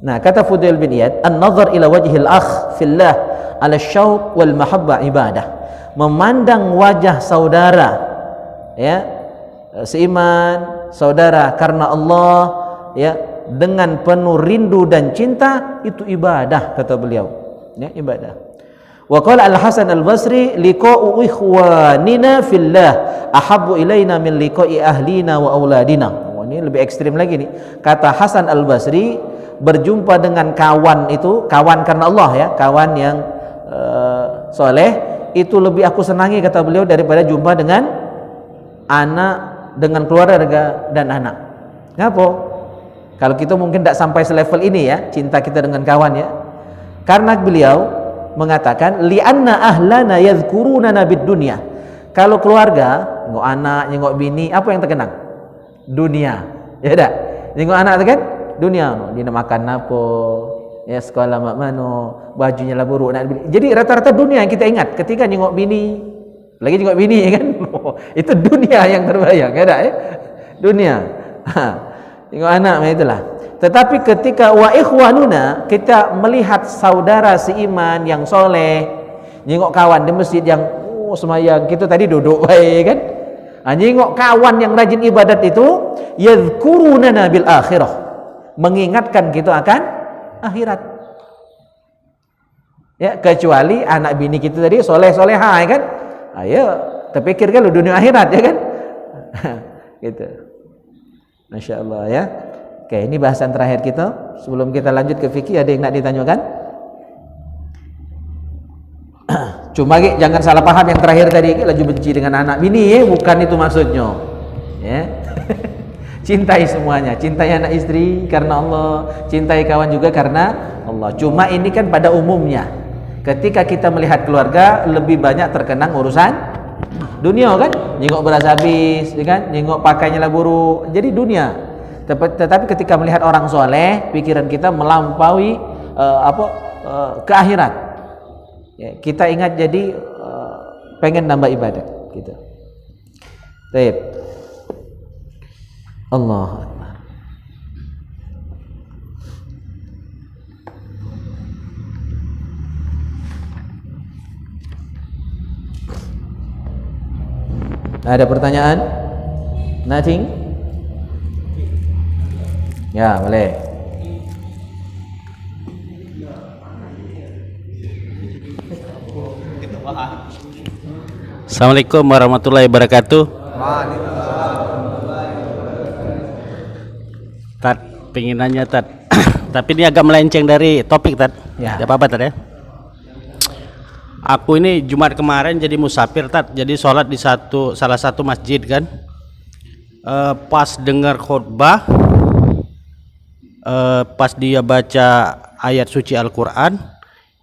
Nah, kata Fudail bin Iyad, an-nazar ila wajhil akh fillah ala syauq wal mahabbah ibadah. Memandang wajah saudara, ya, seiman, saudara karena Allah, ya, dengan penuh rindu dan cinta, itu ibadah, kata beliau. Ya, ibadah. Wa qala Al-Hasan Al-Basri, liqa'u ikhwanina fillah ahabbu ilaina min liqa'i ahlina wa auladina. Oh, ini lebih ekstrim lagi nih. Kata Hasan Al-Basri, berjumpa dengan kawan itu, kawan karena Allah ya, kawan yang soleh, itu lebih aku senangi, kata beliau, daripada jumpa dengan anak, dengan keluarga dan anak. Ngapa? Kalau kita mungkin tidak sampai selevel ini ya, cinta kita dengan kawan ya. Karena beliau mengatakan, li'anna ahlana yadhkuruna bid dunya. Kalau keluarga, nyengok anak, nyengok bini, apa yang terkenang? Dunia. Ya dak? Nyengok anak itu kan dunia. Dia nak makan apa? Ya, sekolah mak mano, bajunya lah buruk. Jadi rata-rata dunia yang kita ingat ketika nyengok bini. Lagi nyengok bini kan. Itu dunia yang terbayang, ya dak ya? Dunia. Nyengok anak itulah. Tetapi ketika wa ikhwanuna, kita melihat saudara seiman yang soleh, nyengok kawan di masjid yang semayang, kita tadi duduk baik kan, nyengok kawan yang rajin ibadat itu, yadhkuruna bil akhirah, mengingatkan kita akan akhirat. Ya, kecuali anak bini kita tadi soleh-solehah kan, ayo terpikir kan dunia akhirat ya kan. Gitu. Masya Allah ya. Oke, ini bahasan terakhir kita. Sebelum kita lanjut ke fikih, ada yang nak ditanyakan? Cuma jangan salah paham yang terakhir tadi, laju benci dengan anak bini ya, bukan itu maksudnya. Ya. Cintai semuanya, cintai anak istri karena Allah, cintai kawan juga karena Allah. Cuma ini kan pada umumnya. Ketika kita melihat keluarga, lebih banyak terkenang urusan dunia kan, nyingok beras habis, kan, nyingok pakainya lah buruk, jadi dunia. Tetapi ketika melihat orang soleh, pikiran kita melampaui ke akhirat. Ya, kita ingat jadi pengen nambah ibadah, gitu. Baik. Allah. Ada pertanyaan? Nothing? Ya, boleh. Assalamualaikum warahmatullahi wabarakatuh. Tat, pengen nanya Tat. Tapi ini agak melenceng dari topik Tat. Ya. Tidak apa-apa Tat ya. Aku ini Jumat kemarin jadi musafir Tat. Jadi sholat di salah satu masjid kan. Pas dengar khutbah, pas dia baca ayat suci Al-Quran,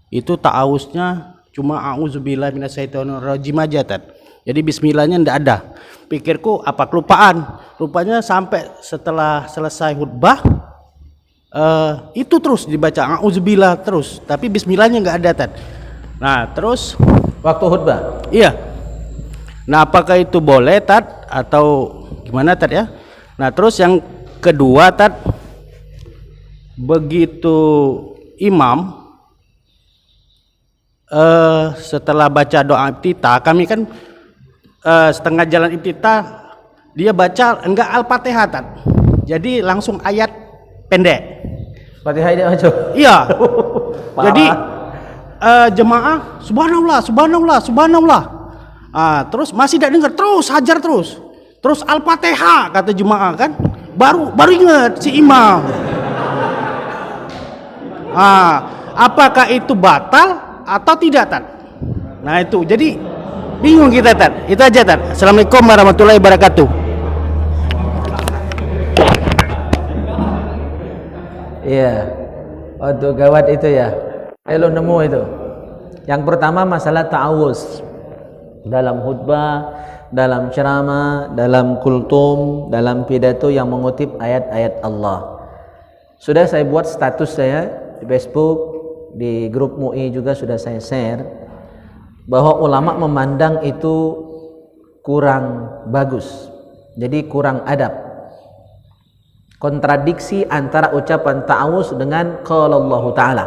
itu ta'awusnya cuma a'udzubillahi minasyaitonirrajim aja Tat. Jadi bismillahnya ndak ada. Pikirku apa kelupaan. Rupanya sampai setelah selesai khutbah itu terus dibaca a'udzubillah terus, tapi bismillahnya nggak ada Tat. Nah, terus Waktu khutbah. iya. Nah, apakah itu boleh Tat atau gimana Tat ya? Nah, terus yang kedua Tat, begitu imam setelah baca doa iftitah, kami kan setengah jalan iftitah, dia baca enggak Al-Fatihah Tat. Jadi langsung ayat pendek. Fatihah dia baca. Iya. Jadi jemaah subhanallah subhanallah subhanallah. Terus masih tidak dengar, terus hajar terus. Terus Al-Fatihah kata jemaah kan. Baru ingat si imam. Apakah itu batal atau tidak Tat? Nah itu, jadi bingung kita Tat. Itu aja Tat. Assalamualaikum warahmatullahi wabarakatuh. Iya. Waduh, gawat itu ya. Lo nemu itu. Yang pertama masalah ta'awuz. Dalam khutbah, dalam ceramah, dalam kultum, dalam pidato yang mengutip ayat-ayat Allah. Sudah saya buat status saya di Facebook, di grup MUI juga sudah saya share, bahwa ulama memandang itu kurang bagus. Jadi kurang adab. Kontradiksi antara ucapan ta'awuz dengan qala Allah Ta'ala.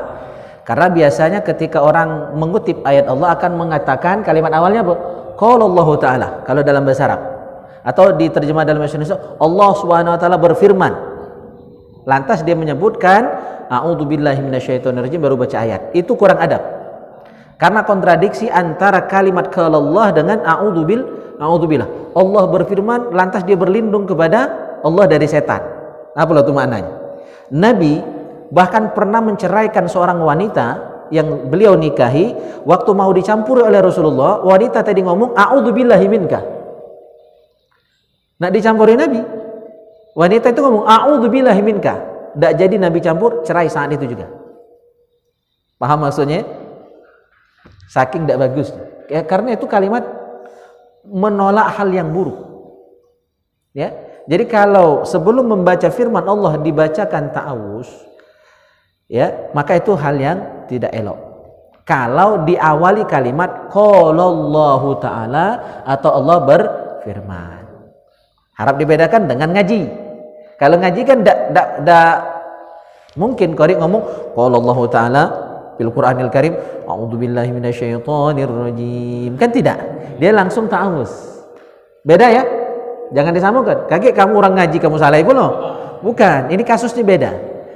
Karena biasanya ketika orang mengutip ayat Allah akan mengatakan kalimat awalnya apa? Qala Allah Ta'ala kalau dalam bahasa Arab. Atau diterjemah dalam bahasa Indonesia, Allah Subhanahu wa taala berfirman. Lantas dia menyebutkan a'udzubillahi minasyaitonirrajim baru baca ayat. Itu kurang adab. Karena kontradiksi antara kalimat qala Allah dengan a'udzubillah. Allah berfirman lantas dia berlindung kepada Allah dari setan. Apa itu maknanya? Nabi bahkan pernah menceraikan seorang wanita yang beliau nikahi. Waktu mau dicampuri oleh Rasulullah, wanita tadi ngomong a'udzubillahi minka. Nak dicampuri Nabi, wanita itu ngomong a'udzubillahi minka. Tak jadi Nabi campur, cerai saat itu juga. Paham maksudnya? Saking tidak bagus ya, karena itu kalimat menolak hal yang buruk ya. Jadi kalau sebelum membaca firman Allah dibacakan ta'awuz ya, maka itu hal yang tidak elok. Kalau diawali kalimat qala Allahu Ta'ala atau Allah berfirman. Harap dibedakan dengan ngaji. Kalau ngaji kan tidak mungkin qari ngomong qala Allahu Ta'ala fil Qur'anil Karim a'udzubillahi minasyaitonirrajim. Kan tidak. Dia langsung ta'awuz. Beda ya? Jangan disamakan. Kaget kamu orang ngaji kamu salah ibu loh. Bukan, ini kasusnya beda.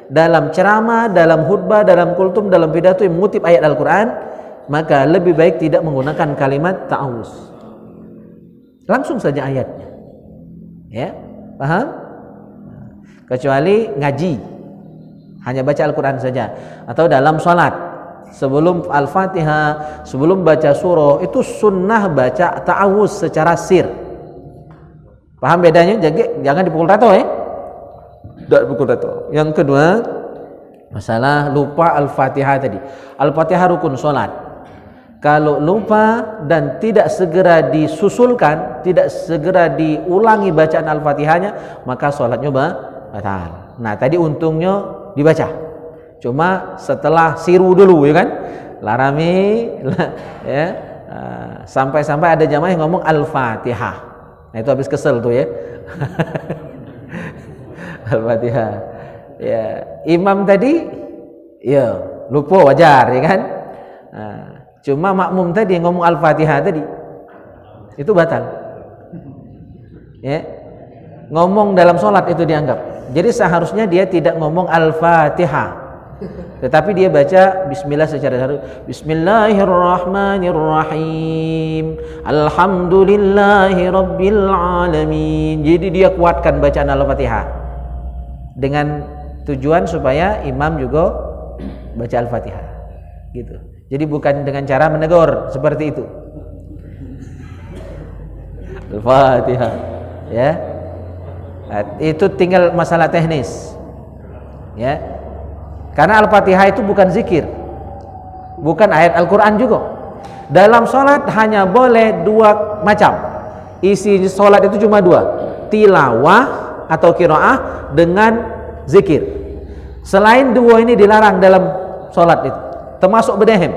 Dalam ceramah, dalam khutbah, dalam kultum, dalam pidato yang mengutip ayat Al-Qur'an, maka lebih baik tidak menggunakan kalimat ta'awuz. Langsung saja ayatnya. Ya, paham? Kecuali ngaji, hanya baca Al-Quran saja. Atau dalam sholat, sebelum Al-Fatihah, sebelum baca surah, itu sunnah baca ta'awuz secara sir. Paham bedanya? Jangan dipukul rata ya. Tidak dipukul rata. Yang kedua, masalah lupa Al-Fatihah tadi. Al-Fatihah rukun sholat. Kalau lupa dan tidak segera disusulkan, tidak segera diulangi bacaan Al-Fatihahnya, maka sholatnya batal. Nah, tadi untungnya dibaca. Cuma setelah siru dulu, ya kan? Larami, ya. Sampai-sampai ada jamaah yang ngomong Al-Fatihah. Nah, itu habis kesel tuh ya. Al-Fatihah. Ya, imam tadi ya lupa, wajar, ya kan? Cuma makmum tadi yang ngomong Al-Fatihah tadi itu batal. Ya. Ngomong dalam sholat itu dianggap. Jadi seharusnya dia tidak ngomong Al-Fatihah, tetapi dia baca bismillah secara harus. Bismillahirrahmanirrahim. Alhamdulillahi rabbil alamin. Jadi dia kuatkan bacaan Al-Fatihah dengan tujuan supaya imam juga baca Al-Fatihah. Gitu. Jadi bukan dengan cara menegur seperti itu. Al-Fatihah, ya. Itu tinggal masalah teknis, ya. Karena Al-Fatihah itu bukan zikir, bukan ayat Al-Quran juga. Dalam sholat hanya boleh dua macam. Isi sholat itu cuma dua, tilawah atau qiraah dengan zikir. Selain dua ini dilarang dalam sholat itu, termasuk berdehem.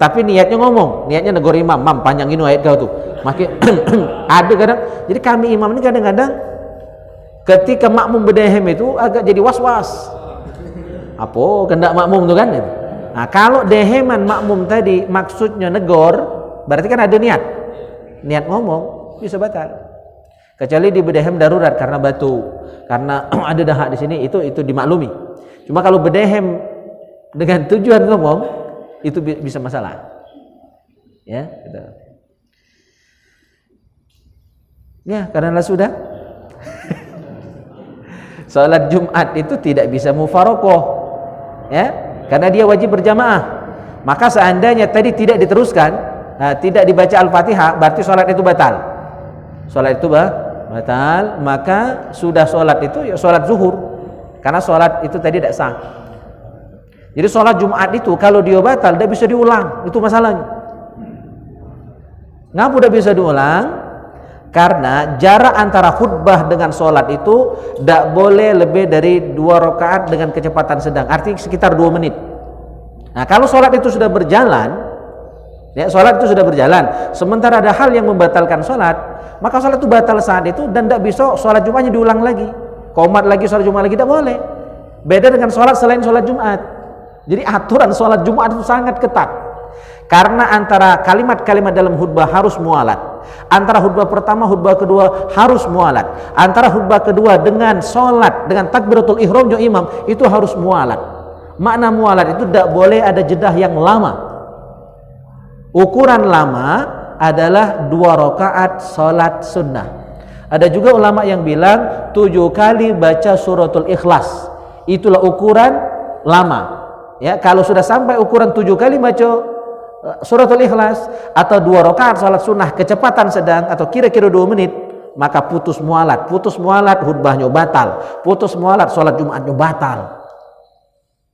Tapi niatnya ngomong, niatnya negor imam, mam panjangin ayat kau tuh. Makin ada kadang. Jadi kami imam ini kadang-kadang ketika makmum berdehem itu agak jadi was-was. Apa kehendak makmum tuh kan? Nah, kalau deheman makmum tadi maksudnya negor, berarti kan ada niat ngomong, bisa batal. Kecuali di berdehem darurat karena batu, karena ada dahak di sini, itu dimaklumi. Cuma kalau berdehem dengan tujuan ngomong, itu bisa masalah, ya. Gitu. Ya, karena sudah. Salat Jumat itu tidak bisa mufarokoh, ya, karena dia wajib berjamaah. Maka seandainya tadi tidak diteruskan, tidak dibaca Al-Fatihah, berarti salat itu batal. Salat itu batal, maka sudah salat itu ya salat zuhur, karena salat itu tadi tidak sah. Jadi sholat Jumat itu kalau dia batal tidak bisa diulang, itu masalahnya. Ngapa tidak bisa diulang? Karena jarak antara khutbah dengan sholat itu tidak boleh lebih dari 2 rakaat dengan kecepatan sedang, artinya sekitar 2 menit. Nah, kalau sholat itu sudah berjalan, ya, sholat itu sudah berjalan, sementara ada hal yang membatalkan sholat, maka sholat itu batal saat itu dan tidak bisa sholat Jumatnya diulang lagi, qomat lagi, sholat Jumat lagi, tidak boleh. Beda dengan sholat selain sholat Jumat. Jadi aturan sholat Jumat itu sangat ketat, karena antara kalimat-kalimat dalam khutbah harus mualat, antara khutbah pertama khutbah kedua harus mualat, antara khutbah kedua dengan sholat dengan takbiratul ihramnya imam itu harus mualat. Makna mualat itu tidak boleh ada jedah yang lama. Ukuran lama adalah 2 rakaat sholat sunnah. Ada juga ulama yang bilang 7 kali baca suratul Ikhlas, itulah ukuran lama. Ya, kalau sudah sampai ukuran 7 kali baca suratul Ikhlas atau 2 rakaat salat sunnah kecepatan sedang atau kira-kira 2 menit, maka putus mualat khutbahnya batal, putus mualat salat Jumatnya batal.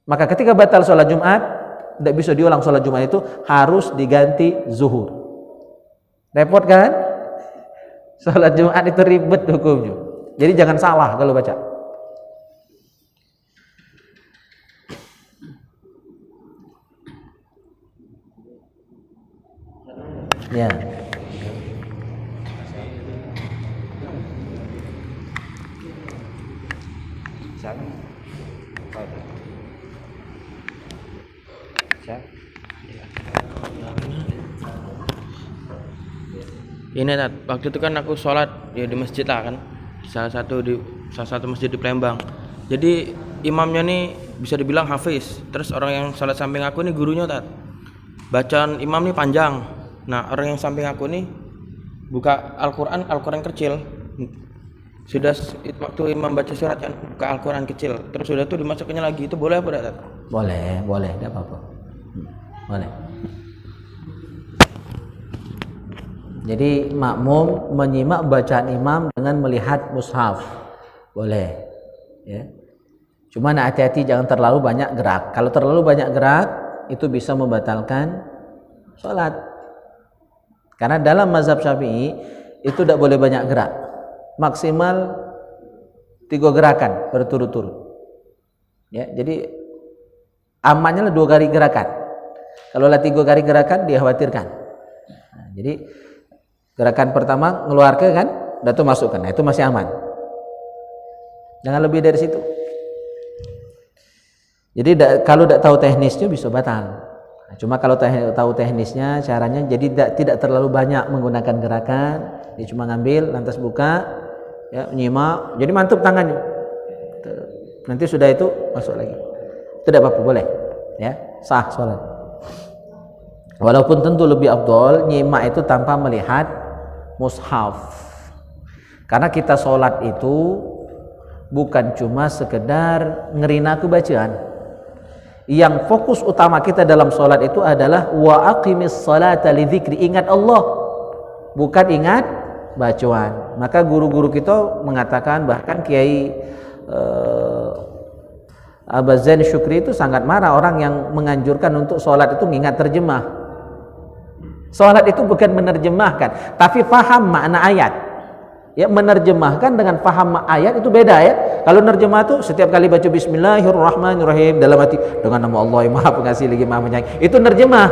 Maka ketika batal salat Jumat, tidak bisa diulang salat Jumat, itu harus diganti zuhur. Repot kan? Salat Jumat itu ribet hukumnya. Jadi jangan salah kalau baca. Ya. Ini waktu itu kan aku sholat ya di masjid lah kan, salah satu masjid di Palembang. Jadi imamnya nih bisa dibilang hafiz. Terus orang yang sholat samping aku nih gurunya tat. Bacaan imam nih panjang. Nah, orang yang samping aku nih buka Al-Quran kecil. Sudah waktu imam baca surat kan buka Al-Quran kecil. Terus sudah tuh dimasukinnya lagi. Itu boleh apa tidak? Boleh, tidak apa-apa. Boleh. Jadi makmum menyimak bacaan imam dengan melihat mushaf, boleh, ya. Cuma hati-hati jangan terlalu banyak gerak. Kalau terlalu banyak gerak itu bisa membatalkan sholat. Karena dalam mazhab Syafi'i itu tidak boleh banyak gerak, maksimal 3 gerakan berturut-turut. Ya, jadi amannya 2 kali gerakan. Kalau 3 kali gerakan dikhawatirkan. Nah, jadi gerakan pertama ngeluarkan kan, udah tuh masukkan, nah itu masih aman. Jangan lebih dari situ. Jadi kalau tidak tahu teknisnya bisa batal. Nah, cuma kalau tahu teknisnya caranya, jadi tidak terlalu banyak menggunakan gerakan, dia cuma ngambil lantas buka, ya menyimak, jadi mantap tangannya. Nanti sudah itu masuk lagi. Tidak apa-apa, boleh, ya sah sholat. Walaupun tentu lebih afdol nyimak itu tanpa melihat mushaf, karena kita sholat itu bukan cuma sekedar ngerina kebacaan. Yang fokus utama kita dalam sholat itu adalah wa aqimis salata lidzikri, ingat Allah, bukan ingat bacaan. Maka guru-guru kita mengatakan, bahkan Kiai Abaz Zain Syukri itu sangat marah orang yang menganjurkan untuk sholat itu mengingat terjemah. Sholat itu bukan menerjemahkan, tapi faham makna ayat. Ya, menerjemahkan dengan faham ayat itu beda ya. Kalau nerjemah itu setiap kali baca Bismillahirrahmanirrahim dalam hati, dengan nama Allah yang Maha Pengasih lagi Maha Penyayang, itu nerjemah.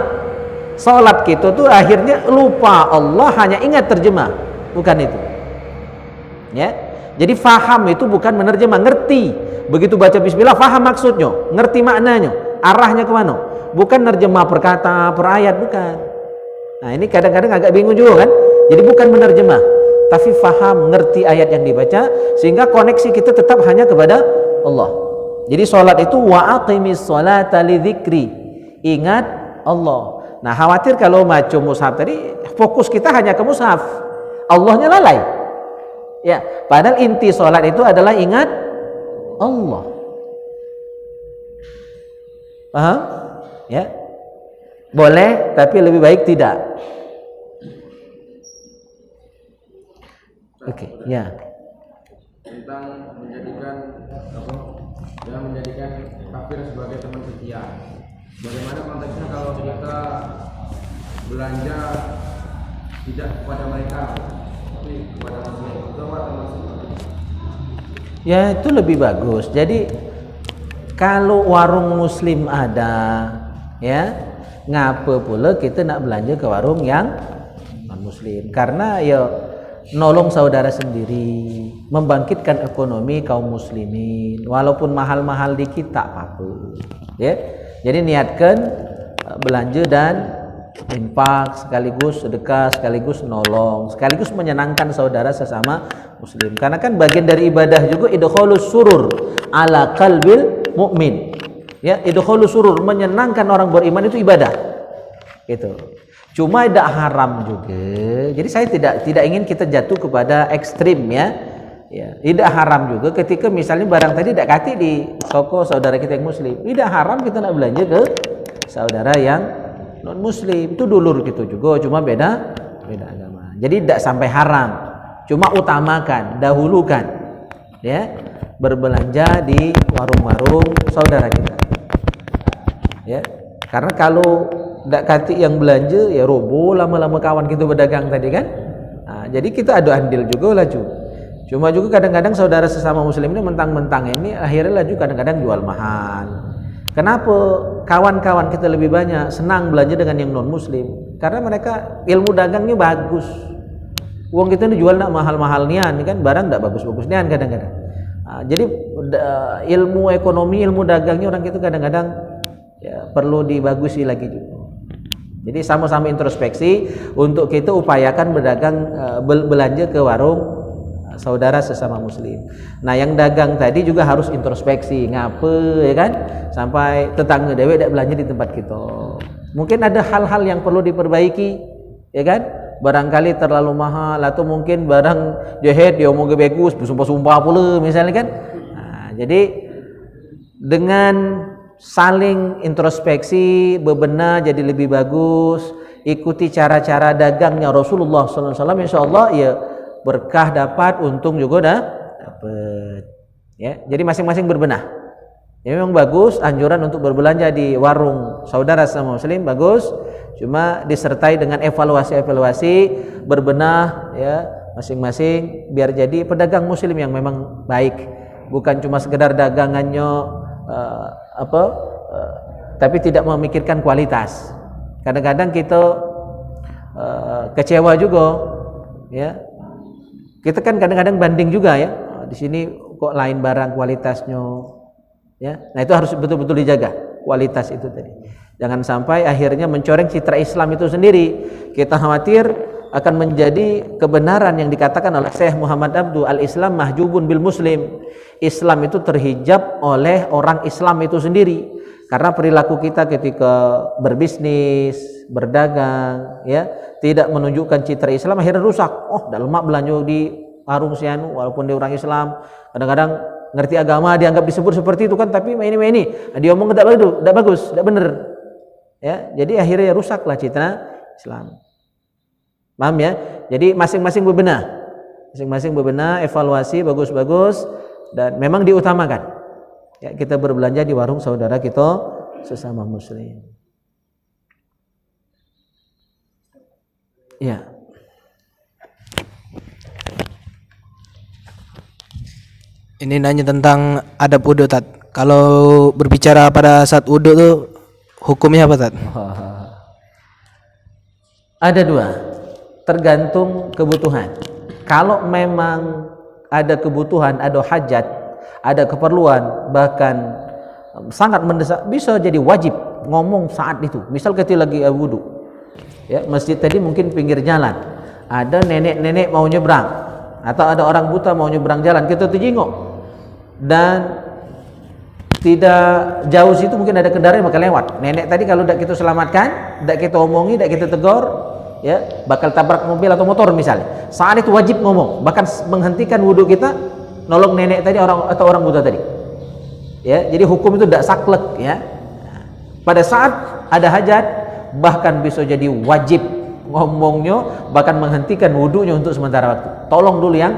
Salat kita tuh akhirnya lupa Allah, hanya ingat terjemah, bukan itu. Ya. Jadi faham itu bukan menerjemah, ngerti. Begitu baca Bismillah faham maksudnya, ngerti maknanya, arahnya kemana. Bukan nerjemah per kata, per ayat, bukan. Nah, ini kadang-kadang agak bingung juga kan. Jadi bukan menerjemah, tapi faham, ngerti ayat yang dibaca, sehingga koneksi kita tetap hanya kepada Allah. Jadi sholat itu wa aqimis sholata lidzikri, ingat Allah. Nah, khawatir kalau baca mushaf tadi fokus kita hanya ke mushaf, Allahnya lalai. Ya, padahal inti sholat itu adalah ingat Allah. Paham? Ya. Boleh, tapi lebih baik tidak. Oke, ya. Tentang menjadikan kafir sebagai teman setia. Bagaimana konteksnya kalau kita belanja tidak kepada mereka, tapi kepada muslim? Ya, itu lebih bagus. Jadi kalau warung muslim ada, ya, ngapa pula kita nak belanja ke warung yang non muslim? Karena ya nolong saudara sendiri, membangkitkan ekonomi kaum muslimin, walaupun mahal-mahal dikit tak apa-apa. Ya, jadi niatkan belanja dan infak, sekaligus sedekah, sekaligus nolong, sekaligus menyenangkan saudara sesama muslim. Karena kan bagian dari ibadah juga idkhalus surur ala qalbil mukmin. Ya, idkhalus surur, menyenangkan orang beriman itu ibadah. Gitu. Cuma tidak haram juga. Jadi saya tidak ingin kita jatuh kepada ekstrim ya. Ya, tidak haram juga ketika misalnya barang tadi tidak kati di toko saudara kita yang muslim. Tidak haram kita nak belanja ke saudara yang non muslim. Itu dulur gitu juga, cuma beda agama. Jadi tidak sampai haram. Cuma utamakan, dahulukan ya, berbelanja di warung-warung saudara kita. Ya. Karena kalau ndak kati yang belanja ya robo lama-lama kawan kita berdagang tadi kan. Nah, jadi kita adu andil juga laju. Cuma juga kadang-kadang saudara sesama muslim ini mentang-mentang ini akhirnya laju kadang-kadang jual mahal. Kenapa kawan-kawan kita lebih banyak senang belanja dengan yang non muslim? Karena mereka ilmu dagangnya bagus. Uang kita ini jual nak mahal-mahal nian kan, barang ndak bagus-bagus nian kadang-kadang. Nah, jadi ilmu ekonomi, ilmu dagangnya orang itu kadang-kadang ya, perlu dibagusi lagi juga. Jadi sama-sama introspeksi untuk kita upayakan berdagang belanja ke warung saudara sesama muslim. Nah, yang dagang tadi juga harus introspeksi, ngapa ya kan? Sampai tetangga dewe tidak belanja di tempat kita. Mungkin ada hal-hal yang perlu diperbaiki, ya kan? Barangkali terlalu mahal atau mungkin barang jahat dia mau bagus, bersumpah-sumpah pula misalnya kan. Nah, jadi dengan saling introspeksi, bebenah jadi lebih bagus, ikuti cara-cara dagangnya Rasulullah SAW, insya Allah ya berkah dapat, untung juga dapat. Ya, jadi masing-masing berbenah. Ya, memang bagus anjuran untuk berbelanja di warung saudara sama muslim bagus. Cuma disertai dengan evaluasi-evaluasi, berbenah ya masing-masing biar jadi pedagang muslim yang memang baik, bukan cuma sekedar dagangannya tapi tidak memikirkan kualitas. Kadang-kadang kita kecewa juga ya. Kita kan kadang-kadang banding juga ya. Di sini kok lain barang kualitasnya ya. Nah, itu harus betul-betul dijaga kualitas itu tadi. Jangan sampai akhirnya mencoreng citra Islam itu sendiri. Kita khawatir akan menjadi kebenaran yang dikatakan oleh Syekh Muhammad Abdu, al-Islam mahjubun bil muslim. Islam itu terhijab oleh orang Islam itu sendiri. Karena perilaku kita ketika berbisnis, berdagang ya, tidak menunjukkan citra Islam, akhirnya rusak. Oh, dah lemak belanja di warung sianu walaupun dia orang Islam. Kadang-kadang ngerti agama dianggap disebut seperti itu kan, tapi ini dia omong tidak bagus, tidak benar. Ya, jadi akhirnya rusaklah citra Islam. Paham ya? Jadi masing-masing bebenah, evaluasi bagus-bagus dan memang diutamakan. Ya, kita berbelanja di warung saudara kita sesama muslim. Ya. Ini nanya tentang adab wudu, Tat. Kalau berbicara pada saat wudu tuh hukumnya apa, Tat? Ada dua, tergantung kebutuhan. Kalau memang ada kebutuhan, ada hajat, ada keperluan, bahkan sangat mendesak, bisa jadi wajib ngomong saat itu. Misal ketika lagi wudu, ya, masjid tadi mungkin pinggir jalan, ada nenek-nenek mau nyebrang, atau ada orang buta mau nyebrang jalan, kita terjengok, dan tidak jauh situ mungkin ada kendaraan yang bakal lewat. Nenek tadi kalau tidak kita selamatkan, tidak kita omongi, tidak kita tegur, ya, bakal tabrak mobil atau motor misalnya. Saat itu wajib ngomong, bahkan menghentikan wudu kita, nolong nenek tadi orang buta tadi. Ya, jadi hukum itu tidak saklek ya. Pada saat ada hajat bahkan bisa jadi wajib ngomongnya, bahkan menghentikan wudunya untuk sementara waktu. Tolong dulu yang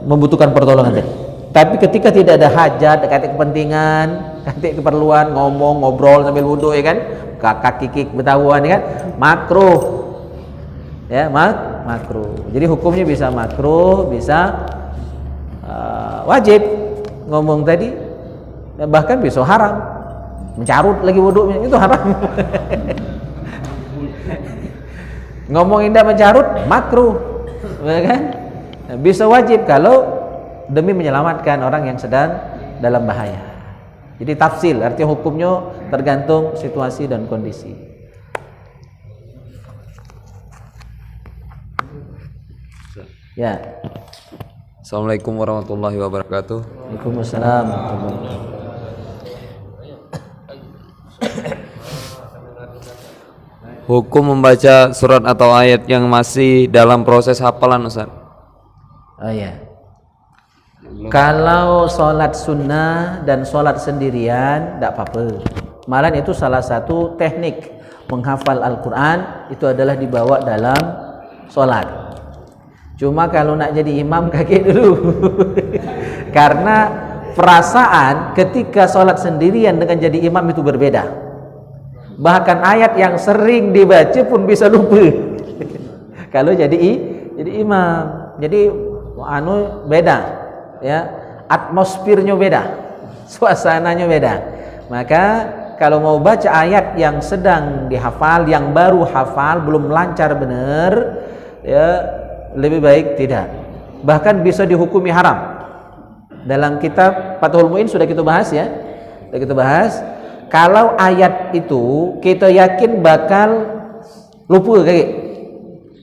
membutuhkan pertolongan tadi. Tapi ketika tidak ada hajat, kata kepentingan, kata keperluan, ngomong, ngobrol sambil wudu ya kan, kakak kikik betahuan ya kan, makruh. Ya, makruh. Jadi hukumnya bisa makruh, bisa wajib ngomong tadi, bahkan bisa haram. Mencarut lagi wudunya itu haram. Ngomong indah mencarut makruh, ya kan? Bisa wajib kalau demi menyelamatkan orang yang sedang dalam bahaya. Jadi tafsil, artinya hukumnya tergantung situasi dan kondisi. Ya. Assalamualaikum warahmatullahi wabarakatuh. Waalaikumsalam. Hukum membaca surat atau ayat yang masih dalam proses hafalan, Ustaz. Oh ya. Kalau sholat sunnah dan sholat sendirian tidak apa-apa. Malah itu salah satu teknik menghafal Al-Quran, itu adalah dibawa dalam sholat. Cuma kalau nak jadi imam kaget dulu. Karena perasaan ketika sholat sendirian dengan jadi imam itu berbeda. Bahkan ayat yang sering dibaca pun bisa lupa. Kalau jadi imam. Jadi beda. Ya, atmosfernya beda. Suasananya beda. Maka kalau mau baca ayat yang sedang dihafal, yang baru hafal, belum lancar benar, ya lebih baik tidak. Bahkan bisa dihukumi haram. Dalam kitab Fathul Mu'in sudah kita bahas ya. Sudah kita bahas. Kalau ayat itu kita yakin bakal lupa kayak.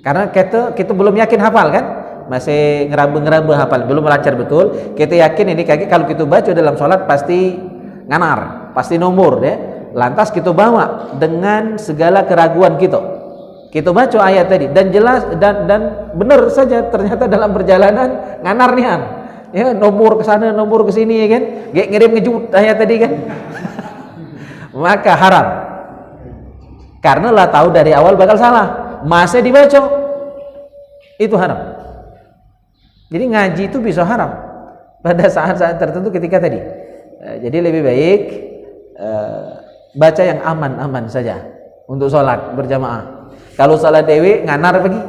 Karena kita belum yakin hafal kan? Masih ngeraba-ngeraba hafal, belum lancar betul. Kita yakin ini kayak kalau kita baca dalam sholat pasti nganar, pasti nomor ya. Lantas kita bawa dengan segala keraguan kita. Kita baca ayat tadi dan jelas dan benar saja ternyata dalam perjalanan nganar nian. Ya, nomor ke sana, nomor ke sini ya kan. Ngirim ngejut ayat tadi kan. Maka haram. Karena lah tahu dari awal bakal salah. Masih dibaca. Itu haram. Jadi ngaji itu bisa haram pada saat-saat tertentu ketika tadi. Jadi lebih baik baca yang aman-aman saja. untuk sholat berjamaah. Kalau sholat dewi nganar pergi,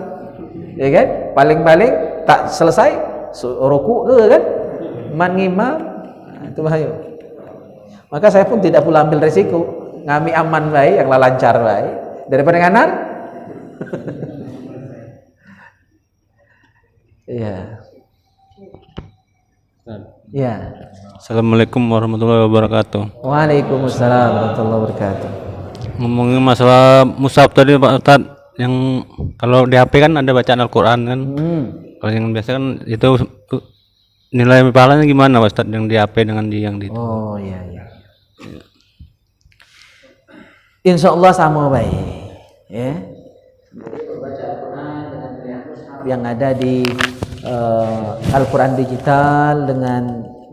ya kan? Paling-paling tak selesai ruku ke kan? Man ngimam, itu bahaya. Maka saya pun tidak pula ambil resiko, ngami aman baik, yang lancar baik daripada nganar. Iya. Ya. Assalamualaikum warahmatullahi wabarakatuh. Waalaikumsalam warahmatullahi wabarakatuh. Ngomongin masalah mushaf tadi Pak Ustadz, yang kalau di HP kan ada bacaan Al-Quran kan. Kalau yang biasa kan itu nilai pahalanya gimana Pak Ustadz, yang di HP dengan di yang di itu? Oh iya iya. Insya Allah sama baik, ya. Yang ada di Al-Quran digital dengan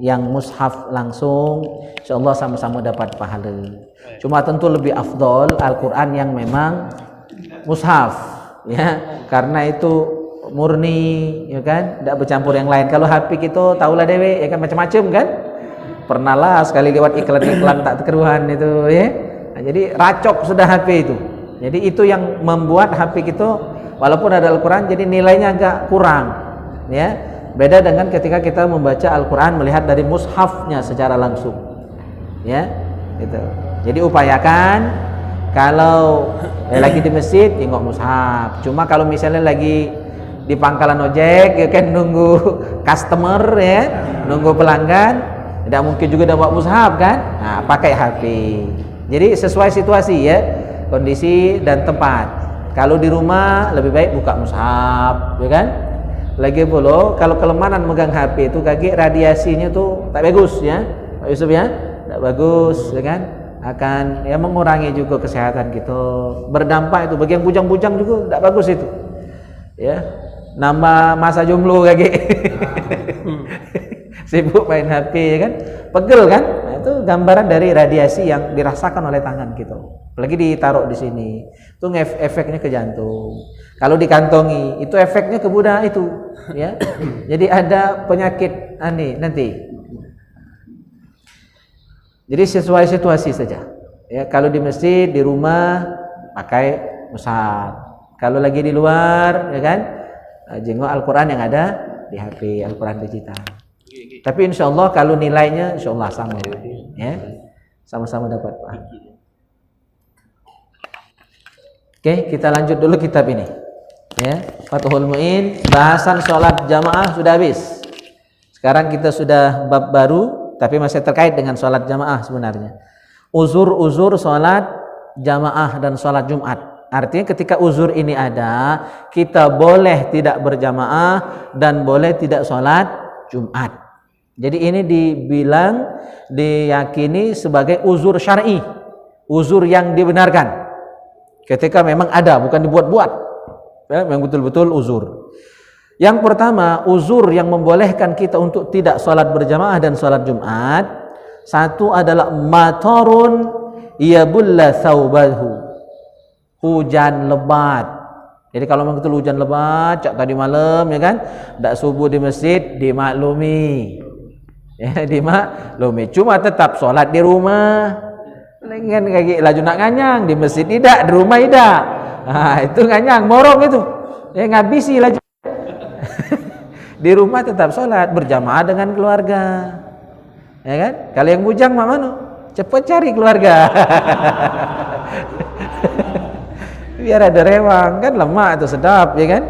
yang mushaf langsung, insya Allah sama-sama dapat pahala. Cuma tentu lebih afdol Al-Quran yang memang mushaf, ya, karena itu murni, ya kan, tidak bercampur yang lain. Kalau HP kita tahulah dewe, ya kan, macam-macam kan. Pernah lah sekali lewat iklan-iklan tak keruhan itu, ya. Nah, jadi racok sudah HP itu. Jadi itu yang membuat HP kita walaupun ada Al-Quran jadi nilainya agak kurang, ya. Beda dengan ketika kita membaca Al-Quran melihat dari mushafnya secara langsung, ya, gitu. Jadi upayakan kalau lagi di masjid tengok mushaf. Cuma kalau misalnya lagi di pangkalan ojek, ya kan, nunggu customer, ya, nunggu pelanggan, tidak mungkin juga dapat mushaf kan. Nah, pakai HP. Jadi sesuai situasi, ya, kondisi dan tempat. Kalau di rumah lebih baik buka mushaf, ya kan. Lagi pula kalau kelemahan megang HP itu kaki radiasinya tuh tak bagus, ya Pak Yusuf, ya, tak bagus, ya kan, akan ya mengurangi juga kesehatan kita, berdampak itu bagi yang bujang-bujang juga tak bagus itu, ya, nambah masa jomblo kaki. Sibuk main HP, ya kan, pegel kan. Nah, itu gambaran dari radiasi yang dirasakan oleh tangan kita. Apalagi ditaruh di sini, itu efeknya ke jantung. Kalau dikantongi, itu efeknya ke budak itu, ya. Jadi ada penyakit aneh nanti. Jadi sesuai situasi saja. Ya, kalau di masjid, di rumah pakai mushaf. Kalau lagi di luar, ya kan, jengok Al-Quran yang ada di HP, Al-Quran digital. Tapi insya Allah kalau nilainya insya Allah sama, ya, sama-sama dapat paham. Oke, kita lanjut dulu kitab ini, ya. Fathul Mu'in, bahasan sholat jamaah sudah habis. Sekarang kita sudah bab baru, tapi masih terkait dengan sholat jamaah sebenarnya. Uzur-uzur sholat jamaah dan sholat Jumat. Artinya ketika uzur ini ada, kita boleh tidak berjamaah dan boleh tidak sholat Jumat. Jadi ini dibilang, diyakini sebagai uzur syar'i, uzur yang dibenarkan. Ketika memang ada, bukan dibuat-buat, ya, memang betul-betul uzur. Yang pertama, uzur yang membolehkan kita untuk tidak sholat berjamaah dan sholat Jumat, satu adalah matarun yabulla thawbahu, hujan lebat. Jadi kalau memang betul hujan lebat, cak tadi malam, ya kan, tak subuh di masjid, dimaklumi, ya, dimaklumi. Cuma tetap sholat di rumah. Dengan kaki laju nak nganyang, di masjid tidak, di rumah tidak. Nah, itu nganyang, morong itu, ya, ngabisi laju. Di rumah tetap sholat berjamaah dengan keluarga, ya kan. Kalau yang bujang mak mano, cepat cari keluarga. Biar ada rewang, kan lemak itu sedap, ya kan.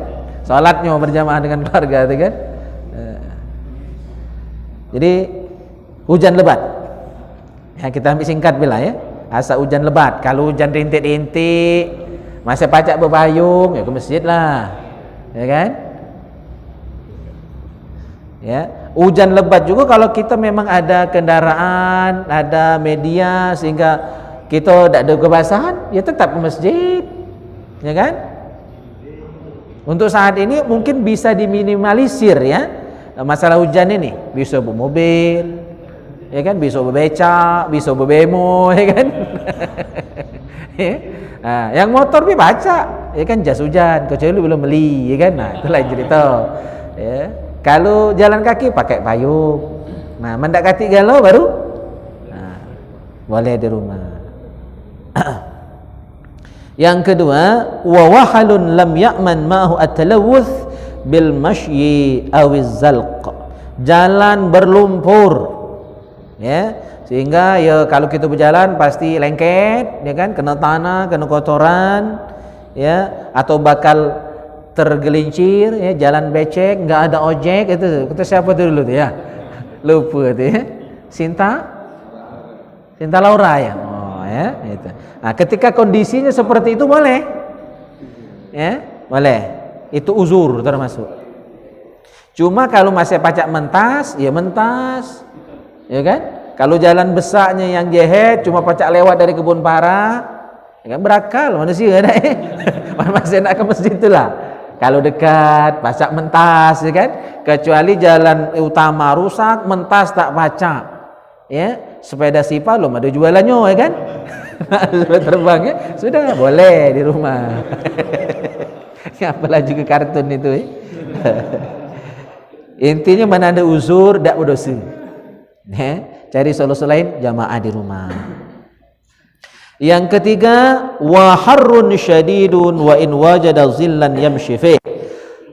Sholatnya berjamaah dengan keluarga, itu kan. Jadi hujan lebat, ya, kita ambil singkat bila, ya, asal hujan lebat. Kalau hujan rintik-rintik masih pacak berpayung, ya ke masjid lah, ya kan. Ya, hujan lebat juga kalau kita memang ada kendaraan, ada media sehingga kita tidak ada kebasahan, ya tetap ke masjid, ya kan. Untuk saat ini mungkin bisa diminimalisir, ya, masalah hujan ini. Bisa bermobil, ya kan, bisa berbecak, bisa berbemo, ya kan. Nah, yang motor bi baca, ya kan, jas hujan, kecuali belum beli, ya kan. Nah, itu lain cerita, ya. Kalau jalan kaki pakai payung. Nah, mendekati galau baru, nah, boleh di rumah. Yang kedua, wa wahalun lam ya'man ma'hu at-talawuth bil mashyi awiz zalq. Jalan berlumpur, ya, sehingga ya kalau kita berjalan pasti lengket, ya kan, kena tanah, kena kotoran, ya, atau bakal tergelincir, ya, jalan becek, nggak ada ojek. Itu siapa tuh dulu tuh, ya, lupa tuh, ya, Sinta Laura, ya, oh, ya, itu. Nah, ketika kondisinya seperti itu boleh, ya, boleh, itu uzur termasuk. Cuma kalau masih pacak mentas, ya mentas, ya kan? Kalau jalan besarnya yang jehet, cuma pacak lewat dari kebun para, ya kan, berakal manusia, ada, masih nak ke masjid itulah. Kalau dekat, pacak mentas, ya kan? Kecuali jalan utama rusak, mentas tak pacak, ya. Sepeda sipa belum ada jualannya, ya kan? Sepeda terbang, ya, sudah boleh di rumah. Apalah juga kartun itu, ya. Intinya mana ada uzur, tak berdosa, ya. Cari solusi lain, jamaah di rumah. Yang ketiga, wa harrun syadidun wa in wajada zillan yamshi fi.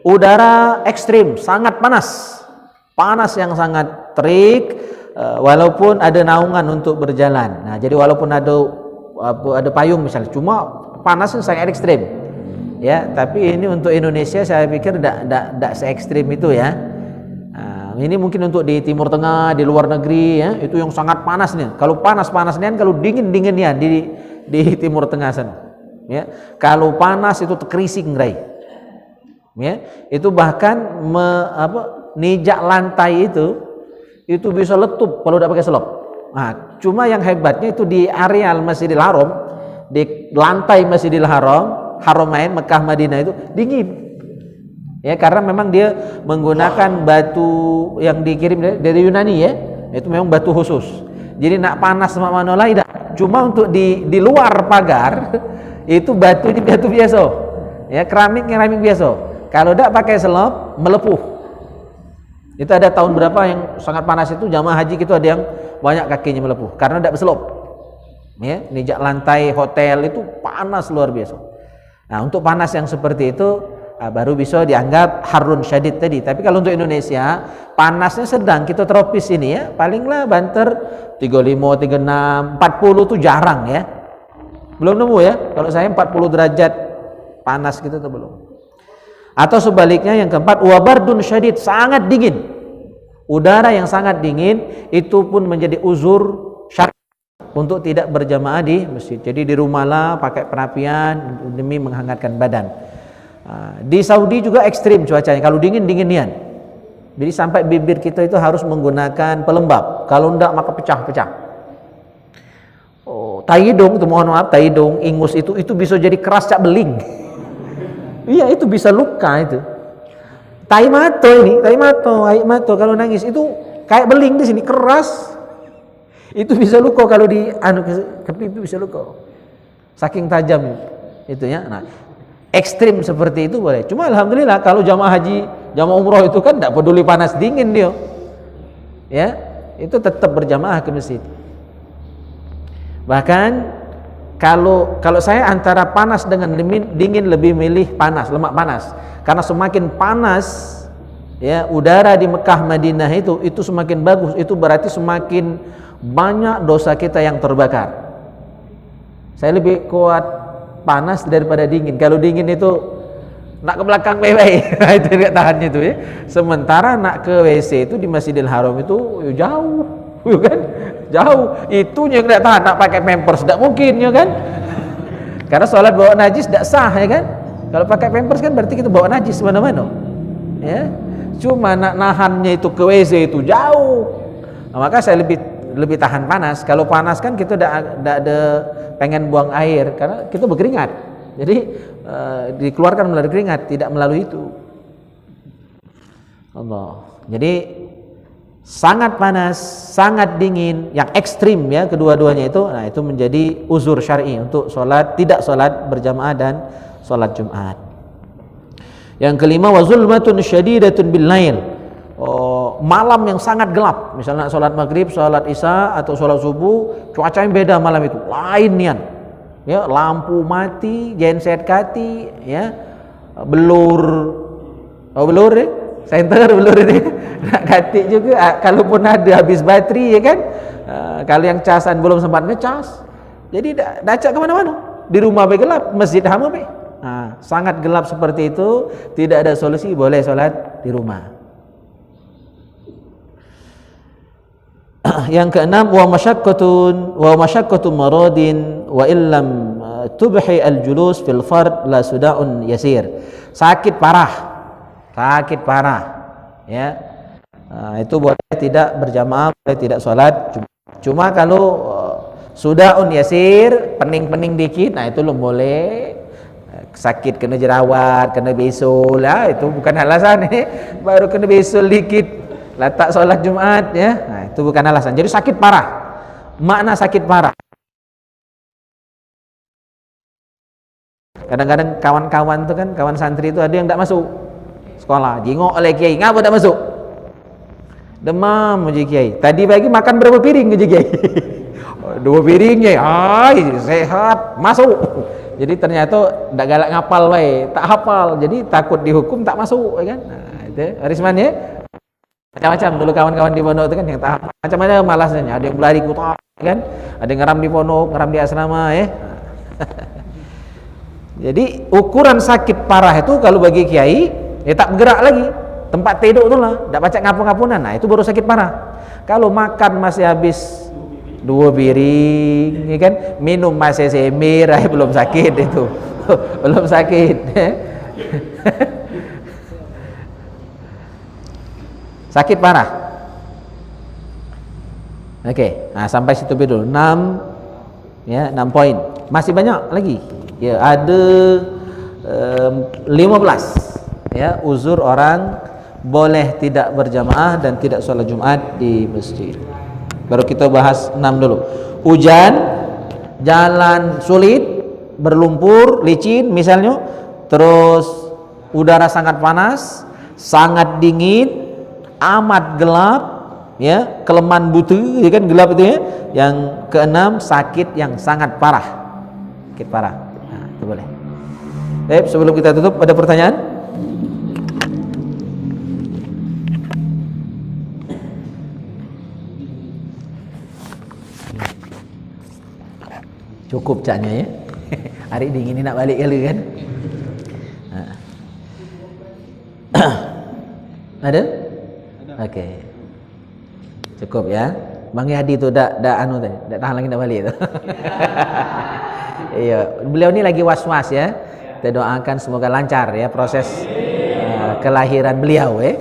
Udara ekstrim, sangat panas. Panas yang sangat terik, walaupun ada naungan untuk berjalan. Nah, jadi walaupun ada payung misalnya, cuma panasnya sangat ekstrim. Ya, tapi ini untuk Indonesia saya pikir tidak se ekstrim itu, ya. Ini mungkin untuk di Timur Tengah, di luar negeri, ya, itu yang sangat panas nih. Kalau panas-panasnya, kalau dingin-dinginnya di Timur Tengah sana, ya. Kalau panas itu terkerising, ya. Itu bahkan nijak lantai itu bisa letup kalau tidak pakai selop. Nah, cuma yang hebatnya itu di areal Masjidil Haram, di lantai Masjidil Haram, Haramain Mekah Madinah itu dingin. Ya, karena memang dia menggunakan batu yang dikirim dari Yunani, ya. Itu memang batu khusus. Jadi nak panas sama mana lain dah. Cuma untuk di luar pagar itu batu ini batu biasa. Ya, keramik biasa. Kalau tidak pakai selop melepuh. Itu ada tahun berapa yang sangat panas itu jamaah haji itu ada yang banyak kakinya melepuh karena tidak berselop. Ya, nijak lantai hotel itu panas luar biasa. Nah, untuk panas yang seperti itu baru bisa dianggap harun syadid tadi. Tapi kalau untuk Indonesia panasnya sedang, kita tropis ini, ya, palinglah banter 35, 36, 40 tuh jarang, ya. Belum nemu, ya. Kalau saya 40 derajat panas gitu tuh belum. Atau sebaliknya yang keempat, wabardun syadid, sangat dingin. Udara yang sangat dingin itu pun menjadi uzur syar'i untuk tidak berjamaah di masjid. Jadi di rumahlah pakai perapian demi menghangatkan badan. Di Saudi juga ekstrim cuacanya, kalau dingin-dinginian. Jadi sampai bibir kita itu harus menggunakan pelembab, kalau enggak maka pecah-pecah. Tai hidung, itu mohon maaf, tai hidung, ingus itu bisa jadi keras cak beling. Iya, itu bisa luka itu. Tai mato kalau nangis itu kayak beling di sini, keras. Itu bisa luka kalau di ke pipi, bisa luka. Saking tajam itu, ya. Nah, ekstrim seperti itu boleh. Cuma alhamdulillah kalau jamaah haji, jamaah umroh itu kan tidak peduli panas dingin dia, ya, itu tetap berjamaah ke masjid. Bahkan kalau saya antara panas dengan dingin lebih milih panas, lemak panas, karena semakin panas, ya, udara di Mekah Madinah itu semakin bagus. Itu berarti semakin banyak dosa kita yang terbakar. Saya lebih kuat panas daripada dingin. Kalau dingin itu nak ke belakang bye-bye, itu enggak tahannya itu, ya. Sementara nak ke WC itu di Masjidil Haram itu jauh, kan? Jauh. Itunya yang enggak tahan, nak pakai pampers enggak mungkin, ya kan? Karena sholat bawa najis enggak sah, ya kan? Kalau pakai pampers kan berarti kita bawa najis mana-mana. Ya. Cuma nak nahannya itu ke WC itu jauh. Nah, maka saya lebih tahan panas. Kalau panas kan kita tidak ada pengen buang air karena kita berkeringat. Jadi dikeluarkan melalui keringat, tidak melalui itu. Allah. Jadi sangat panas, sangat dingin, yang ekstrim, ya, kedua-duanya itu. Nah, itu menjadi uzur syar'i untuk tidak sholat berjamaah dan sholat Jumat. Yang kelima, wa zulmatun syadidatun bil lail. Malam yang sangat gelap, misalnya sholat maghrib, sholat isya atau sholat subuh, cuacanya beda malam itu, lain nian, ya, lampu mati, genset kati, ya, belur, belur ya, center belur ini, nak kati juga, kalaupun ada habis bateri ya kan, kalau yang casan belum sempat ngecas, jadi dacak kemana-mana, di rumah gelap, masjid hama sangat gelap seperti itu, tidak ada solusi, boleh sholat di rumah. Yang keenam, wa masyaqqatun maradin wa illam tubhi al-julus fil fard la suda'un yasir. Sakit parah ya, itu boleh tidak berjamaah, boleh tidak sholat. Cuma kalau suda'un yasir, pening-pening dikit, nah itu belum boleh. Sakit kena jerawat, kena bisul lah, itu bukan alasan baru kena bisul dikit lah tak solat Jumat ya, nah itu bukan alasan. Jadi sakit parah, makna sakit parah. Kadang-kadang kawan-kawan itu kan, kawan santri itu ada yang tak masuk sekolah, jengok oleh kiai, ngapa tak masuk? Demam uji kiai. Tadi pagi makan berapa piring uji kiai? 2 piring ya, sehat, masuk. Jadi ternyata tak galak ngapal wae, tak hafal. Jadi takut dihukum tak masuk ya kan. Nah, itu Arisman ya. Macam-macam dulu kawan-kawan di pondok itu kan yang tak macam-macam malasnya. Ada yang berlari kutak kan, ada yang ngeram di pondok, ngeram di asrama ya. Jadi ukuran sakit parah itu kalau bagi kiai ya tak bergerak lagi, tempat tidur tu lah, tak baca ngapun-ngapunan, nah itu baru sakit parah. Kalau makan masih habis 2 piring ya kan, minum masih semir, belum sakit itu. Belum sakit. Sakit parah. Oke, nah sampai situ dulu. 6 ya, 6 poin. Masih banyak lagi. Ya, ada 15 ya uzur orang boleh tidak berjamaah dan tidak sholat Jumat di masjid. Baru kita bahas 6 dulu. Hujan, jalan sulit, berlumpur, licin misalnya, terus udara sangat panas, sangat dingin, amat gelap ya, keleman butuh ya kan, gelap itu ya. Yang keenam, sakit yang sangat parah. Sakit parah. Nah, itu boleh. Sebelum kita tutup, ada pertanyaan? Cukup caknya ya. Hari dingin ini nak balik kali kan. Ada? Okey. Cukup ya. Bang Yadi tu dak anu tadi, dak tahan lagi nak balik tu. Iya, beliau ni lagi was-was ya. Kita doakan semoga lancar ya proses kelahiran beliau ya.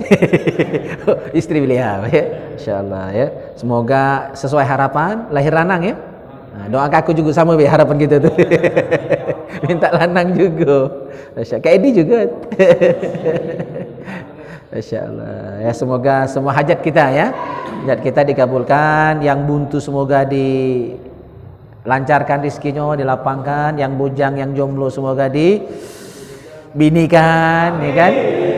Istri beliau ya. Insyaallah ya. Semoga sesuai harapan, lahir lanang ya. Nah, doakan aku juga sama be harapan kita tu. Minta lanang juga. Masya-Allah. Kayak Edi juga. Insyaallah ya, semoga semua hajat kita ya, hajat kita dikabulkan, yang buntu semoga dilancarkan rezekinya, dilapangkan, yang bujang, yang jomblo semoga dibinikan ya kan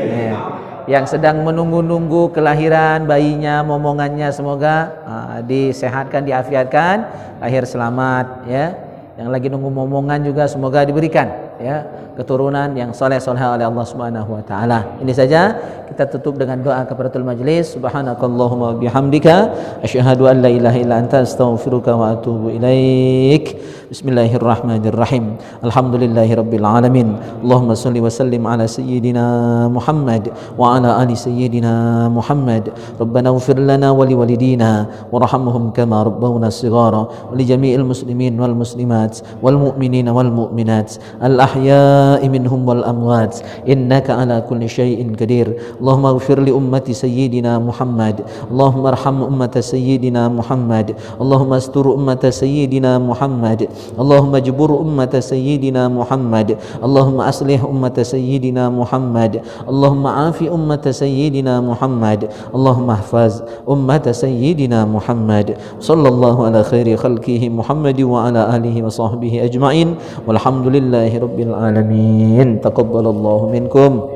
ya. Yang sedang menunggu-nunggu kelahiran bayinya, momongannya semoga disehatkan, diafiatkan, lahir selamat ya. Yang lagi nunggu momongan juga semoga diberikan ya keturunan yang soleh-soleh oleh Allah Subhanahu wa taala. Ini saja, kita tutup dengan doa kafaratul majlis. Subhanakallahumma bihamdika asyhadu an la ilaha illa anta astaghfiruka wa atubu ilaik. Bismillahirrahmanirrahim. Alhamdulillahirabbil alamin. Allahumma shalli wa sallim ala sayyidina Muhammad wa ala ali sayyidina Muhammad. Rabbana ighfir lana wa liwalidina warhamhum kama rabbawna shighara wa li jami'il muslimin wal muslimat wal mu'minina wal mu'minat al ahya'i minhum wal amwat innaka ala kulli syai'in qadir. Allahumma ighfir li ummati sayyidina Muhammad. Allahumma arham ummata sayyidina Muhammad. Allahumma astur ummata sayyidina Muhammad. Allahumma jbur ummata sayyidina Muhammad. Allahumma aslih ummata sayyidina Muhammad. Allahumma afi ummata sayyidina Muhammad. Allahumma ihfaz ummata sayyidina Muhammad. Sallallahu ala khairi khalqihi Muhammad wa ala alihi wa sahbihi ajma'in. Walhamdulillahi rabbil alamin. Taqabbalallahu minkum.